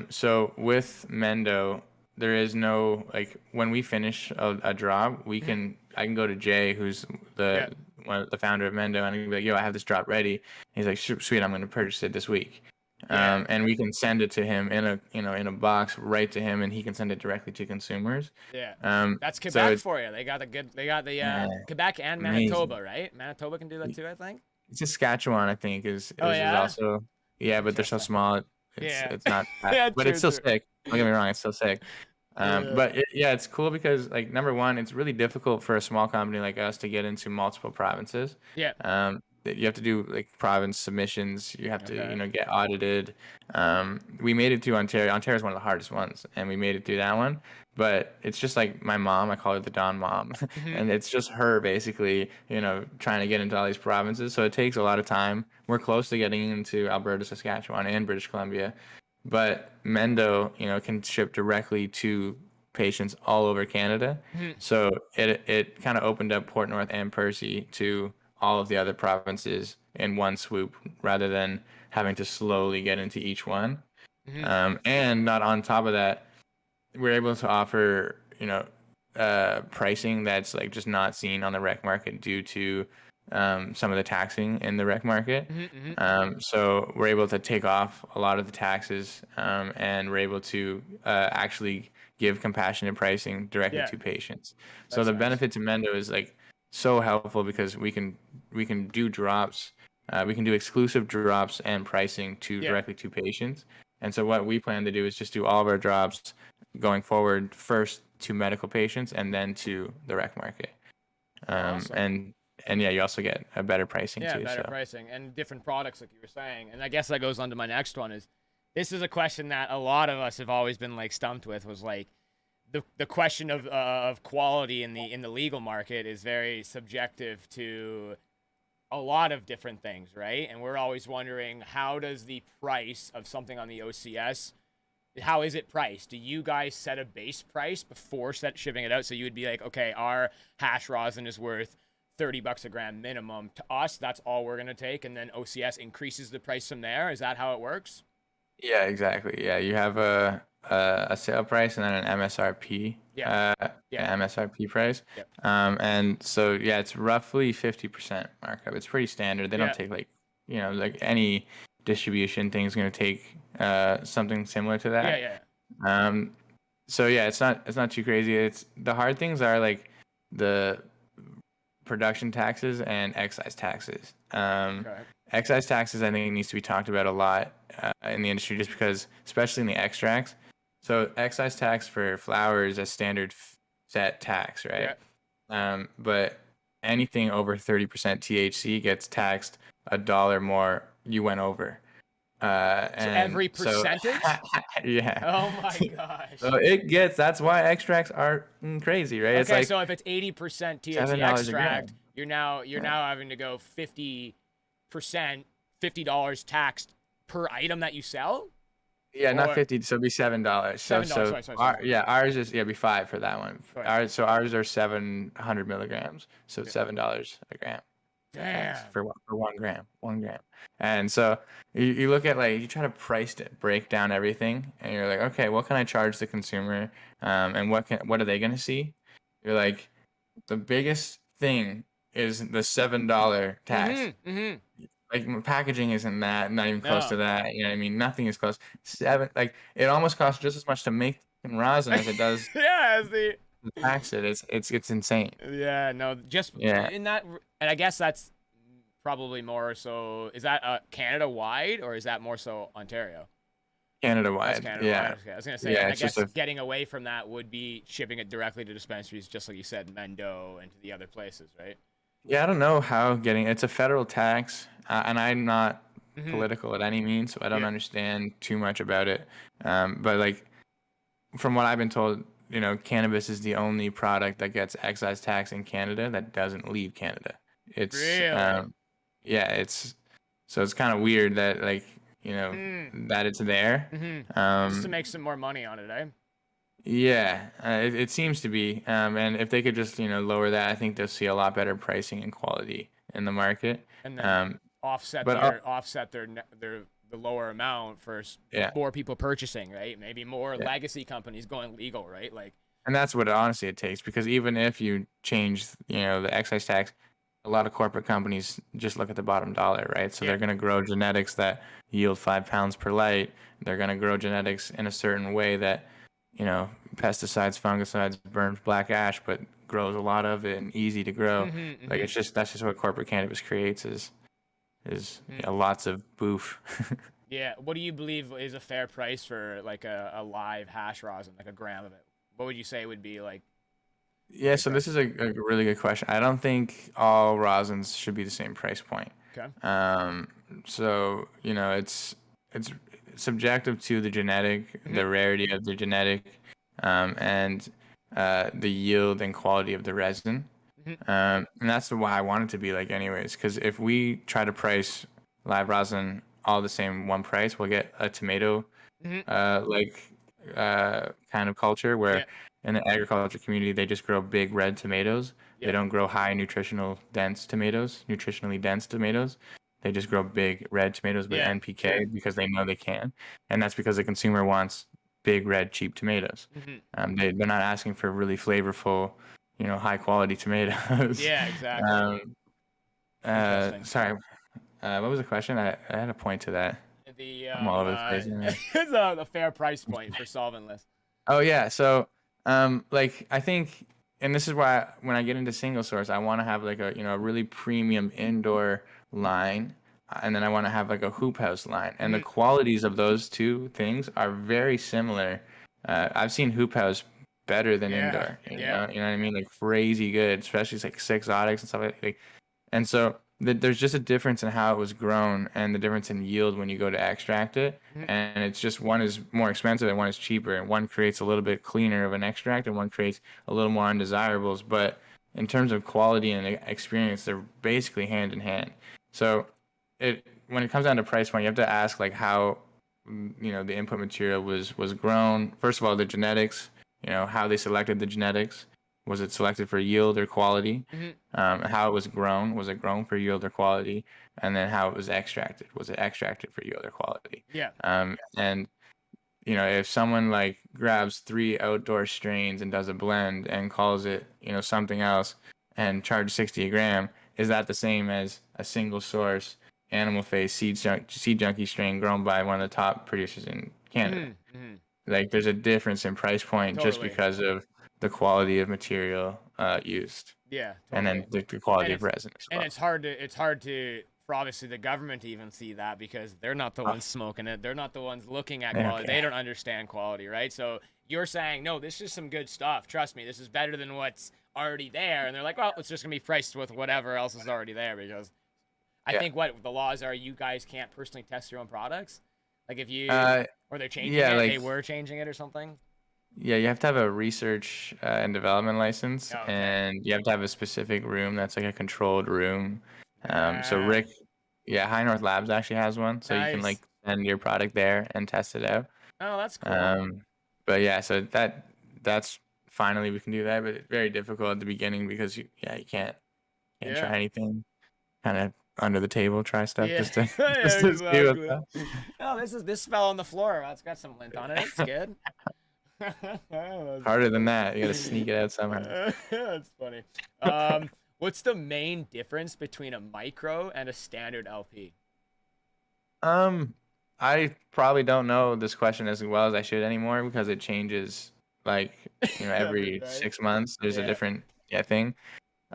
So with Mendo, there is no, like, when we finish a drop, I can go to Jay, who's the founder of Mendo, and I can be like, yo, I have this drop ready. And he's like, sweet, I'm going to purchase it this week. And we can send it to him in a box right to him, and he can send it directly to consumers.
Yeah. That's Quebec for you. They got the Quebec and Manitoba,
amazing.
right? Manitoba can do that too, I think.
Saskatchewan, I think, is
yeah?
also, yeah, but they're so small. It's not,
Yeah,
but
true,
it's still
true.
sick. Don't get me wrong, it's still sick. But it's cool because, like, number one, it's really difficult for a small company like us to get into multiple provinces.
Yeah.
You have to do like province submissions. You have
Okay.
to, get audited. We made it through Ontario. Ontario is one of the hardest ones, and we made it through that one. But it's just like my mom. I call her the Don Mom, and it's just her basically, trying to get into all these provinces. So it takes a lot of time. We're close to getting into Alberta, Saskatchewan, and British Columbia, but Mendo, can ship directly to patients all over Canada. So it kind of opened up Port North and Percy to all of the other provinces in one swoop, rather than having to slowly get into each one. And not on top of that, we're able to offer, pricing that's like just not seen on the rec market due to some of the taxing in the rec market. So we're able to take off a lot of the taxes, and we're able to actually give compassionate pricing directly to patients. So the benefit to Mendo is like so helpful, because we can do drops, we can do exclusive drops and pricing directly to patients. And so what we plan to do is just do all of our drops going forward first to medical patients and then to the rec market.
Awesome.
and yeah, you also get a better pricing
Yeah,
too.
better
So
pricing and different products, like you were saying. And I guess that goes on to my next one. Is this is a question that a lot of us have always been like stumped with, was like the question of quality in the legal market is very subjective to a lot of different things, right? And we're always wondering, how does the price of something on the OCS, how is it priced? Do you guys set a base price before shipping it out? So you would be like, okay, our hash rosin is worth $30 a gram minimum. To us, that's all we're gonna take, and then OCS increases the price from there. Is that how it works?
yeah, exactly. Yeah, you have a sale price and then an MSRP.
Yeah.
Yeah, MSRP price.
Yep.
And so yeah, it's roughly 50% markup. It's pretty standard. They don't
Yeah.
take like, like any distribution thing is going to take something similar to that.
Yeah.
So yeah, it's not too crazy. It's the hard things are like the production taxes and excise taxes.
Okay.
Excise taxes, I think, needs to be talked about a lot in the industry, just because, especially in the extracts. So excise tax for flower is a standard set tax, right? But anything over 30% THC gets taxed $1 more you went over.
So every percentage?
Yeah.
Oh my gosh.
So that's why extracts are crazy, right?
Okay,
It's like
so if it's 80% THC
$7 a
extract,
gram.
you're now having to go 50%, $50 taxed per item that you sell.
Yeah, not 50, so it'd be $7.
$7. Sorry.
Ours is be 5 for that one.
Right.
Ours are 700 milligrams, so it's $7 a gram.
Damn.
For 1 gram. And so you look at, like, you try to break down everything, and you're like, okay, what can I charge the consumer, and what are they gonna see? You're like, the biggest thing is the $7 tax. Like, packaging isn't that, not even close to that. You know what I mean? Nothing is close. It almost costs just as much to make rosin as it does to tax it. It's insane.
Yeah, no, just in that, and I guess that's probably more so. Is that Canada wide, or is that more so Ontario?
Canada wide. Yeah.
Okay. I was gonna say, I guess getting away from that would be shipping it directly to dispensaries, just like you said, Mendo and to the other places, right?
Yeah, I don't know how it's a federal tax, and I'm not political at any means, so I don't understand too much about it. But like, from what I've been told, cannabis is the only product that gets excise tax in Canada that doesn't leave Canada. It's
really?
So it's kind of weird that, like, that it's there.
Just to make some more money on it, eh?
Yeah, it seems to be. And if they could just, lower that, I think they'll see a lot better pricing and quality in the market.
And then offset the lower amount for more people purchasing, right? Maybe more legacy companies going legal, right? Like,
and that's what honestly it takes, because even if you change, the excise tax, a lot of corporate companies just look at the bottom dollar, right? So they're going to grow genetics that yield 5 pounds per light. They're going to grow genetics in a certain way that, pesticides, fungicides, burns black ash, but grows a lot of it and easy to grow. Like, that's just what corporate cannabis creates is lots of boof.
Yeah. What do you believe is a fair price for like a live hash rosin, like a gram of it? What would you say would be like?
Yeah, so this is a really good question. I don't think all rosins should be the same price point.
Okay.
So, it's subjective to the genetic, the rarity of the genetic, and the yield and quality of the resin. And that's why I want it to be like anyways, because if we try to price live rosin all the same one price, we'll get a tomato kind of culture where in the agriculture community, they just grow big red tomatoes. They don't grow high nutritionally dense tomatoes. They just grow big red tomatoes with NPK because they know they can. And that's because the consumer wants big red cheap tomatoes. They're not asking for really flavorful, high quality tomatoes.
Yeah, exactly.
Sorry, what was the question? I had a point to that. I'm all over the place.
It's a fair price point for Solventless.
Oh yeah, so I think, and this is why when I get into single source, I want to have like a really premium indoor line, and then I want to have like a hoop house line, and the qualities of those two things are very similar. I've seen hoop house better than indoor. You know what I mean? Like crazy good, especially like 6 exotics and stuff like And so there's just a difference in how it was grown and the difference in yield when you go to extract it. And it's just one is more expensive and one is cheaper. And one creates a little bit cleaner of an extract and one creates a little more undesirables. But in terms of quality and experience, they're basically hand in hand. So when it comes down to price point, you have to ask like how the input material was grown. First of all, the genetics, how they selected the genetics. Was it selected for yield or quality? How it was grown. Was it grown for yield or quality? And then how it was extracted. Was it extracted for yield or quality?
Yeah.
And if someone like grabs 3 outdoor strains and does a blend and calls it, something else and charges 60 a gram, is that the same as a single source animal face seed junkie strain grown by one of the top producers in Canada? Like there's a difference in price point just because of the quality of material used.
Yeah, totally.
And then the quality of resin as well.
And it's hard to for obviously the government to even see that because they're not the ones smoking it. They're not the ones looking at quality. They don't understand quality, right? So you're saying, no, this is some good stuff. Trust me, this is better than what's already there. And they're like, well, it's just going to be priced with whatever else is already there because I think what the laws are, you guys can't personally test your own products. Like if you, or they're changing it, they were changing it or something.
Yeah, you have to have a research and development license, and you have to have a specific room that's like a controlled room. So Rick, High North Labs actually has one, so you can like send your product there and test it out.
Oh, that's cool.
But yeah, so that's finally we can do that, but it's very difficult at the beginning because you can't try anything, kind of under the table, try stuff just to see what's up.
Oh, this fell on the floor. It's got some lint on it. It's good.
Harder than that. You gotta sneak it out somehow.
That's funny. What's the main difference between a micro and a standard LP?
I probably don't know this question as well as I should anymore because it changes like every 6 months. There's a different thing.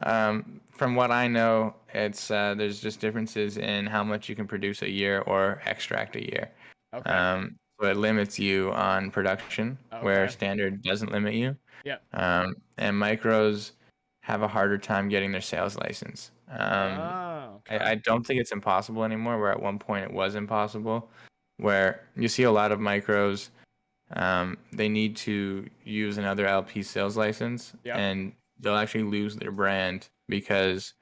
From what I know, it's there's just differences in how much you can produce a year or extract a year.
Okay.
So it limits you on production, where standard doesn't limit you.
Yeah.
And micros have a harder time getting their sales license. I don't think it's impossible anymore, where at one point it was impossible, where you see a lot of micros, they need to use another LP sales license, and they'll actually lose their brand because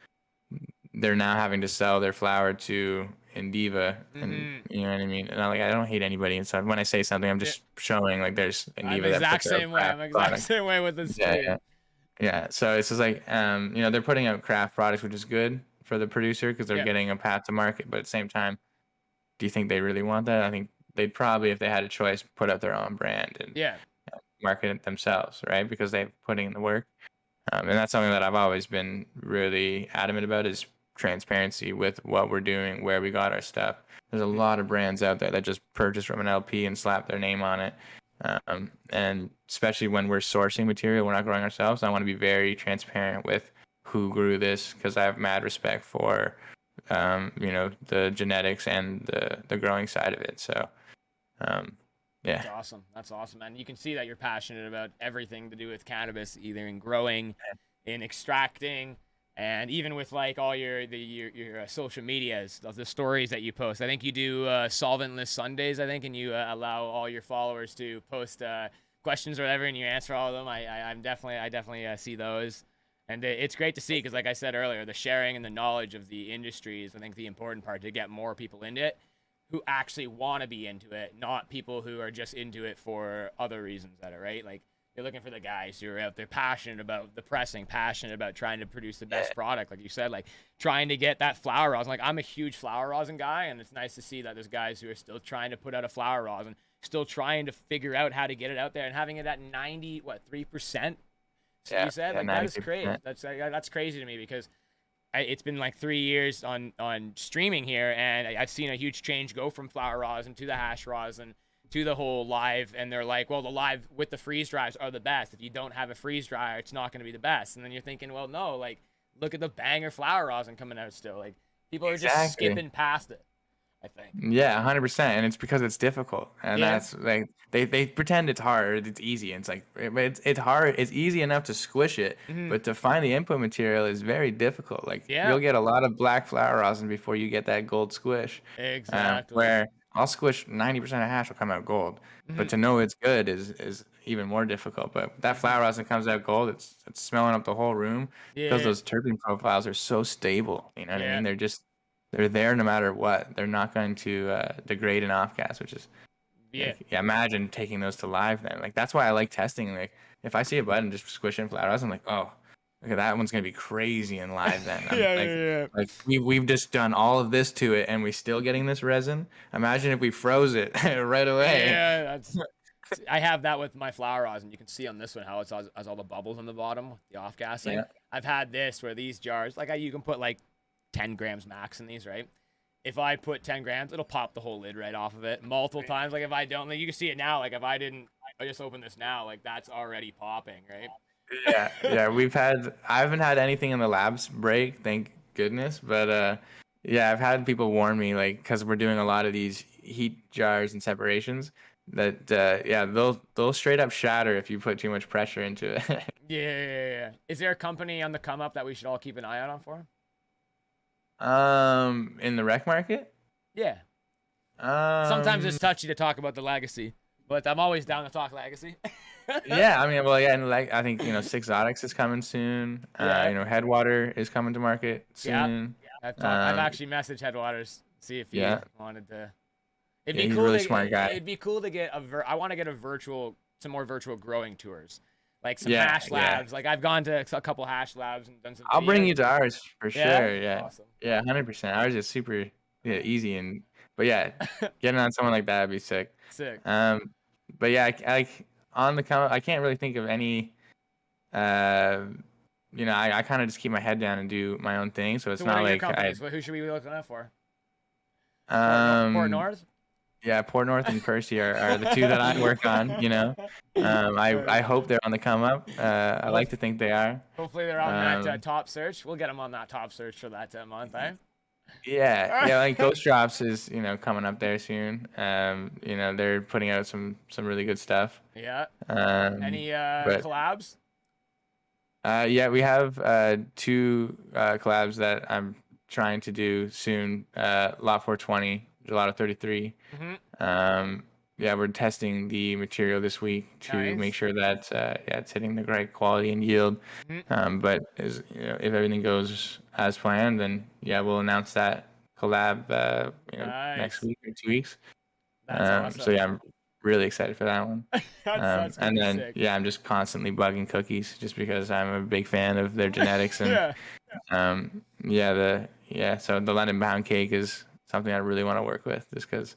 they're now having to sell their flower to Indiva, and you know what I mean. And I don't hate anybody inside. When I say something, I'm just showing like there's Indiva.
I'm exact same way with this.
Yeah. So it's just like they're putting out craft products, which is good for the producer because they're getting a path to market. But at the same time, do you think they really want that? I think they'd probably, if they had a choice, put out their own brand and market it themselves, right? Because they're putting in the work. And that's something that I've always been really adamant about is transparency with what we're doing, where we got our stuff. There's a lot of brands out there that just purchase from an LP and slap their name on it. And especially when we're sourcing material, we're not growing ourselves. I want to be very transparent with who grew this because I have mad respect for, the genetics and the growing side of it. So,
That's awesome. That's awesome. And you can see that you're passionate about everything to do with cannabis, either in growing, in extracting, and even with like all your social medias, the stories that you post. I think you do Solventless Sundays, and you allow all your followers to post questions or whatever, and you answer all of them. I definitely see those. And it's great to see because, like I said earlier, the sharing and the knowledge of the industry is, I think, the important part to get more people into it who actually want to be into it, not people who are just into it for other reasons that are right. Like you're looking for the guys who are out there passionate about the pressing, passionate about trying to produce the best product. Like you said, like trying to get that flower rosin. Like I'm a huge flower rosin guy, and it's nice to see that there's guys who are still trying to put out a flower rosin, still trying to figure out how to get it out there and having it at 3%. So you said like that is crazy. That's crazy to me because it's been like 3 years on streaming here, and I've seen a huge change go from flower rosin to the hash rosin to the whole live, and they're like, well, the live with the freeze dryers are the best. If you don't have a freeze dryer, it's not going to be the best. And then you're thinking, well, no, like look at the banger flower rosin coming out still. Like people are just skipping past it. I think.
Yeah, 100%, and it's because it's difficult, and
Yeah.
that's like they pretend it's hard, it's easy, and it's like but it's hard. It's easy enough to squish it,
Hmm.
but to find the input material is very difficult. Like
Yeah.
you'll get a lot of black flower rosin before you get that gold squish.
Exactly.
Where I'll squish 90% of hash will come out gold, but
Hmm.
to know it's good is even more difficult. But that flower rosin comes out gold, it's smelling up the whole room because
Yeah.
those terpene profiles are so stable. You know what I
Yeah.
mean? They're there no matter what. They're not going to degrade an off gas, which is
Yeah.
like, yeah, imagine taking those to live then. Like that's why I like testing. Like if I see a button just squish in flat rosin, I'm like, oh, look at that one's gonna be crazy in live then. I'm
Yeah. Yeah.
like we've just done all of this to it and we still getting this resin. Imagine if we froze it right away.
Yeah. That's. I have that with my flower rosin. You can see on this one how it has all the bubbles on the bottom with the off gassing.
Yeah.
I've had this where these jars, like you can put like 10 grams max in these, right? If I put 10 grams, it'll pop the whole lid right off of it multiple times. Like if I don't, like you can see it now. Like if I didn't, I just open this now, like that's already popping, right?
Yeah, yeah. I haven't had anything in the labs break, thank goodness. But yeah, I've had people warn me, like, because we're doing a lot of these heat jars and separations, that yeah, they'll straight up shatter if you put too much pressure into it.
Yeah. Is there a company on the come up that we should all keep an eye out on for?
In the rec market,
Yeah. Sometimes
um,
it's touchy to talk about the legacy, but I'm always down to talk legacy.
yeah, I mean, well, yeah, and like I think Six Exotics is coming soon.
Yeah.
Headwater is coming to market
Yeah.
soon.
I've
Um,
actually messaged Headwaters see if he
yeah,
wanted to. It'd
yeah,
be
he's a
cool
really
to.
smart guy.
It'd be cool to get I want to get some more virtual growing tours, like some
Yeah,
hash
yeah.
labs. Like I've gone to a couple hash labs and done some
I'll bring
videos.
you to ours for
Yeah.
sure. Yeah,
Awesome.
yeah, 100%. Ours is super, yeah, easy but yeah, getting on someone like that would be sick.
Sick.
But yeah, on the come, I can't really think of any. Uh, I kind of just keep my head down and do my own thing, so it's
So what
not
are your
like
companies? Who should we be looking out for? Port
um,
North.
yeah, Port North and Percy are the two that I work on. I hope they're on the come up. I like to think they are.
Hopefully they're on that
Um,
top search. We'll get them on that top search for that month, eh?
Yeah, like Ghost Drops is coming up there soon. They're putting out some really good stuff.
Yeah. Any
But
collabs?
yeah, we have two collabs that I'm trying to do soon. Lot 420, Gelato 33.
Mm-hmm.
Yeah, we're testing the material this week to make
Nice.
sure that it's hitting the right quality and yield.
Mm-hmm.
But if everything goes as planned, then yeah, we'll announce that collab
Nice.
next week or 2 weeks.
That's awesome.
So yeah, I'm really excited for that one.
That's gonna
And
be
then
sick.
yeah, I'm just constantly bugging Cookies just because I'm a big fan of their genetics and so the London Bound cake is something I really want to work with just because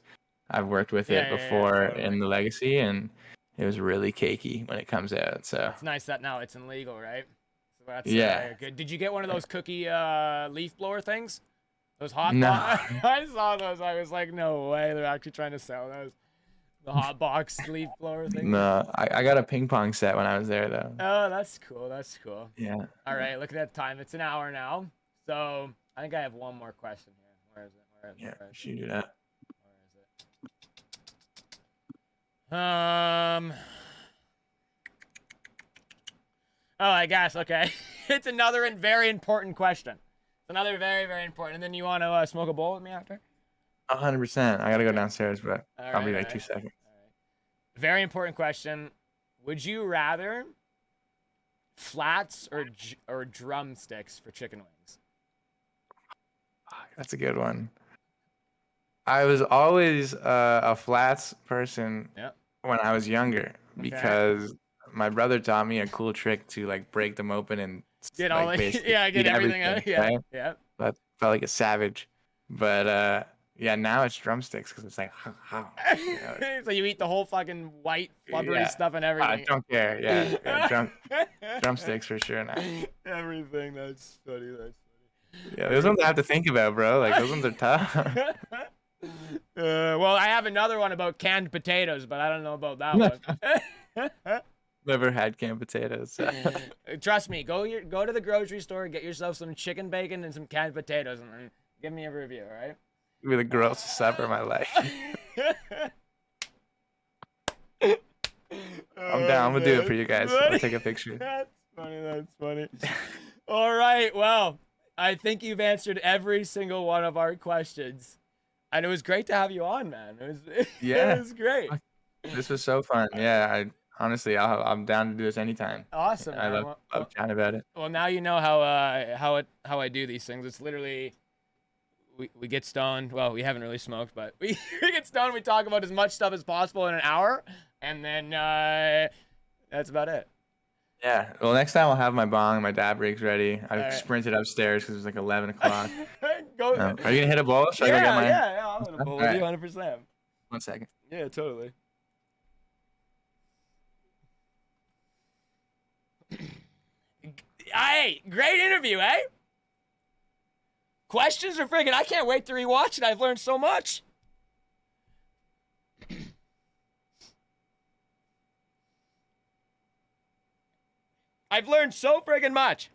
I've worked with it before
totally.
in the Legacy and it was really cakey when it comes out. So
It's nice that now it's illegal, right? So that's good. Did you get one of those cookie leaf blower things? Those hot
No.
I saw those. I was like, no way, they're actually trying to sell those. The hot box leaf blower thing.
No, I got a ping pong set when I was there though.
Oh, that's cool. That's cool.
Yeah.
All right, look at that time. It's an hour now. So I think I have one more question here. Where is it?
Yeah, shoot it up.
Where is it? Oh, I guess. Okay. It's another very important question. It's another very, very important. And then you want to smoke a bowl with me after?
100%. I gotta go downstairs, but I'll be like
right.
2 seconds.
All right. Very important question. Would you rather flats or drumsticks for chicken wings?
That's a good one. I was always a flats person when I was younger because my brother taught me a cool trick to like break them open and
get all get everything out. Yeah,
right?
yeah.
But felt like a savage. But yeah, now it's drumsticks because it's like how.
So you eat the whole fucking white flubbery stuff and everything.
I don't care. Yeah, drumsticks for sure now.
Everything. That's funny.
Yeah, those ones I have to think about, bro. Like those ones are tough.
Well, I have another one about canned potatoes, but I don't know about that one.
Never had canned potatoes. So.
Trust me, go to the grocery store, get yourself some chicken bacon and some canned potatoes, and then give me a review, all right?
It'll be the grossest supper of my life. I'm down. I'm gonna do it for you guys. I'll take a picture.
That's funny. That's funny. All right. Well, I think you've answered every single one of our questions, and it was great to have you on, man. It was great.
This was so fun. Yeah, I'm down to do this anytime.
Awesome.
I love chatting about it.
Well, now you know how I do these things. It's literally we get stoned. Well, we haven't really smoked, but we get stoned. We talk about as much stuff as possible in an hour, and then that's about it.
Yeah. Well, next time I'll have my bong, my dab rig's ready. I sprinted upstairs because it was like 11 o'clock. Are you gonna hit a bowl? Should I go get my...
Yeah. I'll hit a bowl with you 100%.
1 second.
Yeah, totally. Hey, great interview, eh? Questions are friggin', I can't wait to rewatch it. I've learned so much. I've learned so friggin' much.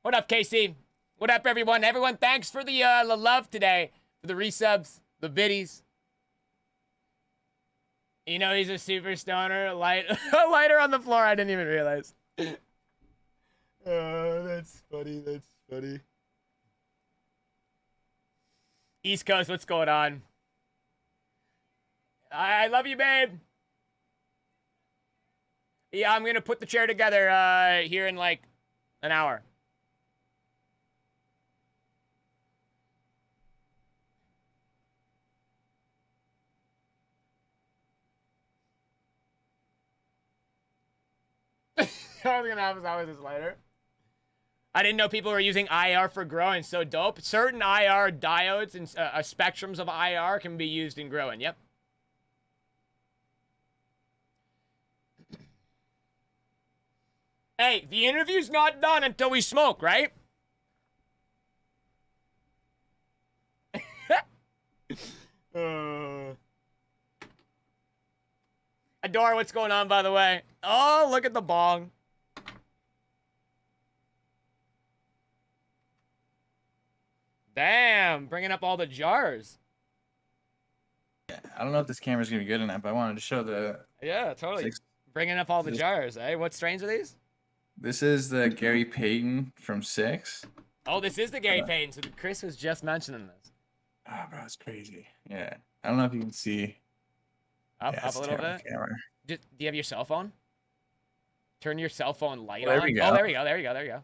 What up, Casey? What up, everyone? Everyone, thanks for the love today, for the resubs, the biddies. You know he's a super stoner. A lighter on the floor. I didn't even realize. Oh, that's funny. That's funny. East Coast, what's going on? I love you, babe. Yeah, I'm gonna put the chair together here in like an hour. I was gonna have this later. I didn't know people were using IR for growing. So dope. Certain IR diodes and spectrums of IR can be used in growing. Yep. Hey, the interview's not done until we smoke, right? Adore, what's going on, by the way? Oh, look at the bong. Damn, bringing up all the jars.
Yeah, I don't know if this camera's gonna be good enough, but I wanted to show the...
Yeah, totally. Bringing up all the jars, eh? What strains are these?
This is the Gary Payton from 6.
Oh, this is the Gary Payton. So Chris was just mentioning this.
Ah, bro, it's crazy. Yeah. I don't know if you can see.
Up a little bit. Do you have your cell phone? Turn your cell phone light on.
There we go.
Oh, there we go.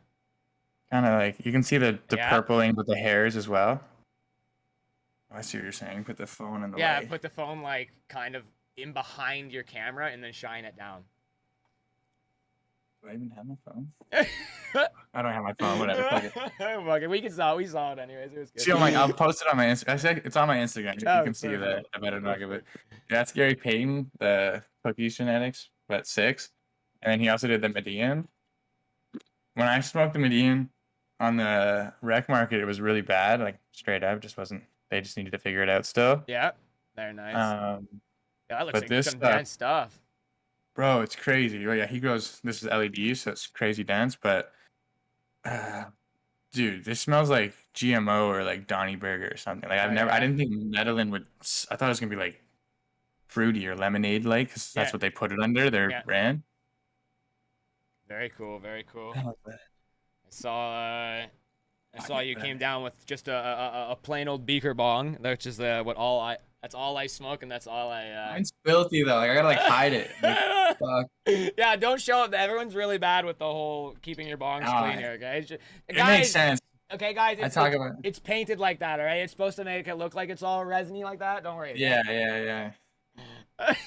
Kind of like, you can see the purpling with the hairs as well. Oh, I see what you're saying. Put the phone in the
light.
way.
Put the phone like kind of in behind your camera and then shine it down.
Do I even have my phone? I don't have my phone. Whatever. Fuck it.
Fuck it. We saw it anyways. It was good.
See, I'll post it on my Instagram. It's on my Instagram. You can see the better nugget. But yeah, that's Gary Payton, the Cookies Genetics, but 6. And then he also did the Median. When I smoked the Median on the rec market, it was really bad. Like straight up, just wasn't. They just needed to figure it out still.
Yeah, very nice. Yeah, that looks like some dense stuff.
Bro, it's crazy. Oh, yeah, he grows. This is LED, so it's crazy dense. But, dude, this smells like GMO or like Donny Burger or something. Like I didn't think Medellin would. I thought it was gonna be like fruity or lemonade like, because that's what they put it under their brand.
Very cool. Very cool. I saw you came down with just a plain old Beaker Bong, which is that's all I smoke, and that's all I.
Mine's filthy though. Like I gotta like hide it. Like, fuck.
Yeah, don't show it. Everyone's really bad with the whole keeping your bongs clean here, guys.
It makes sense.
Okay, guys, it's painted like that, all right? It's supposed to make it look like it's all resiny like that. Don't worry.
Yeah.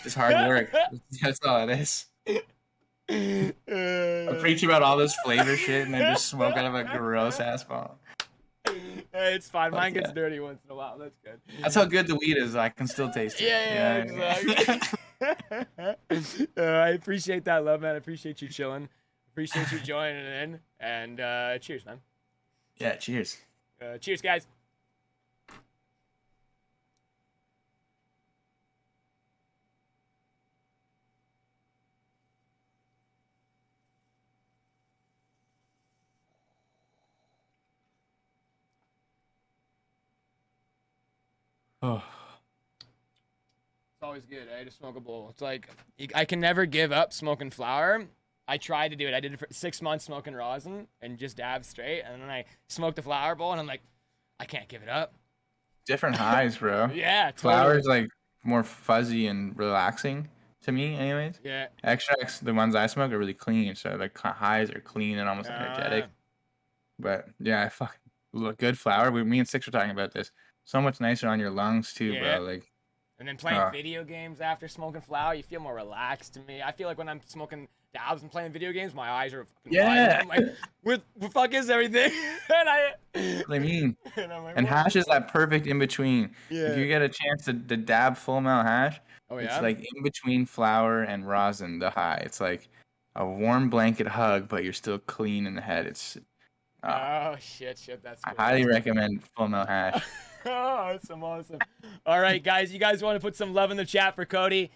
Just hard work. That's all it is. I preach about all this flavor shit and then just smoke out of a gross ass bong.
Hey, it's fine. Mine gets dirty once in a while. That's good.
That's how good the weed is. I can still taste it.
Yeah, exactly. I appreciate that, love, man. I appreciate you chilling. Appreciate you joining in. And cheers, man.
Yeah, cheers.
Cheers, guys.
Oh.
It's always good, to smoke a bowl. It's like I can never give up smoking flower. I tried to do it. I did it for 6 months smoking rosin and just dab straight, and then I smoked the flower bowl, and I'm like, I can't give it up.
Different highs, bro.
Yeah, totally.
Flower is like more fuzzy and relaxing to me, anyways.
Yeah.
Extracts, the ones I smoke, are really clean. So like highs are clean and almost energetic. But yeah, I fucking look good flower. Me and Six were talking about this. So much nicer on your lungs too, bro. Like.
And then playing video games after smoking flower, you feel more relaxed to me. I feel like when I'm smoking dabs and playing video games, my eyes are fucking wide. I'm like, what the fuck is everything?
What I mean. And hash is that perfect in between. Yeah. If you get a chance to dab full amount hash, it's like in between flower and rosin, the high. It's like a warm blanket hug, but you're still clean in the head. It's
oh shit, that's cool.
I highly recommend full amount hash.
Oh, awesome. All right, guys, you guys want to put some love in the chat for Cody?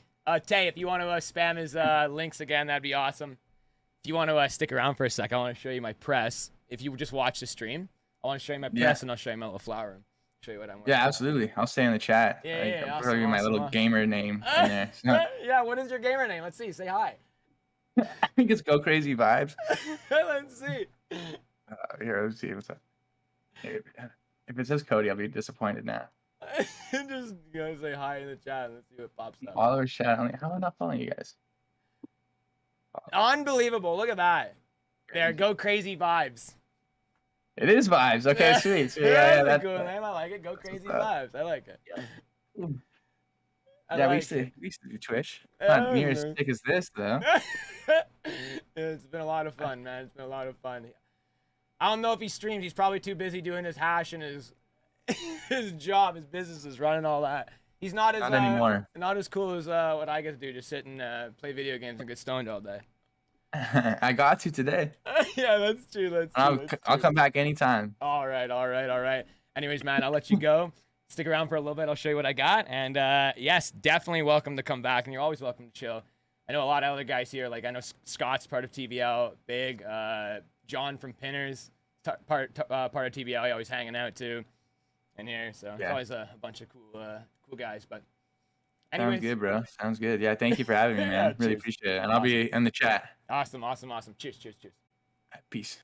Tay, if you want to spam his links again, that'd be awesome. If you want to stick around for a sec, I want to show you my press. If you just watch the stream, I want to show you my press, and I'll show you my little flower room. Show you what I'm wearing.
Yeah, absolutely. I'll stay in the chat. I'll throw you my little gamer name in there.
Yeah, what is your gamer name? Let's see. Say hi.
I think it's Go Crazy Vibes.
Let's see.
Here, let's see what's up. If it says Cody, I'll be disappointed now.
Just say hi in the chat and let's see what pops up.
Followers chat. How am I not following you guys?
Unbelievable. Look at that. There, Go Crazy Vibes.
It is vibes. Okay, sweet.
Yeah, that's cool, man. I like it. Go Crazy Vibes. I like it.
Yeah, we used to do Twitch. Not near as thick as this, though.
It's been a lot of fun, man. It's been a lot of fun. I don't know if he streams. He's probably too busy doing his hash and his job, his business is running all that. He's not
anymore.
Not as cool as what I get to do, just sit and play video games and get stoned all day.
I got to today.
Yeah, that's true.
I'll come back anytime.
All right. Anyways, man, I'll let you go. Stick around for a little bit. I'll show you what I got. And yes, definitely welcome to come back. And you're always welcome to chill. I know a lot of other guys here. Like I know Scott's part of TVL, Big. John from Pinners, part of TVL, always hanging out too, in here. So it's always a bunch of cool guys. But anyways,
sounds good, bro. Sounds good. Yeah, thank you for having me, man. Really appreciate it. And I'll be in the chat.
Awesome. Cheers.
Peace.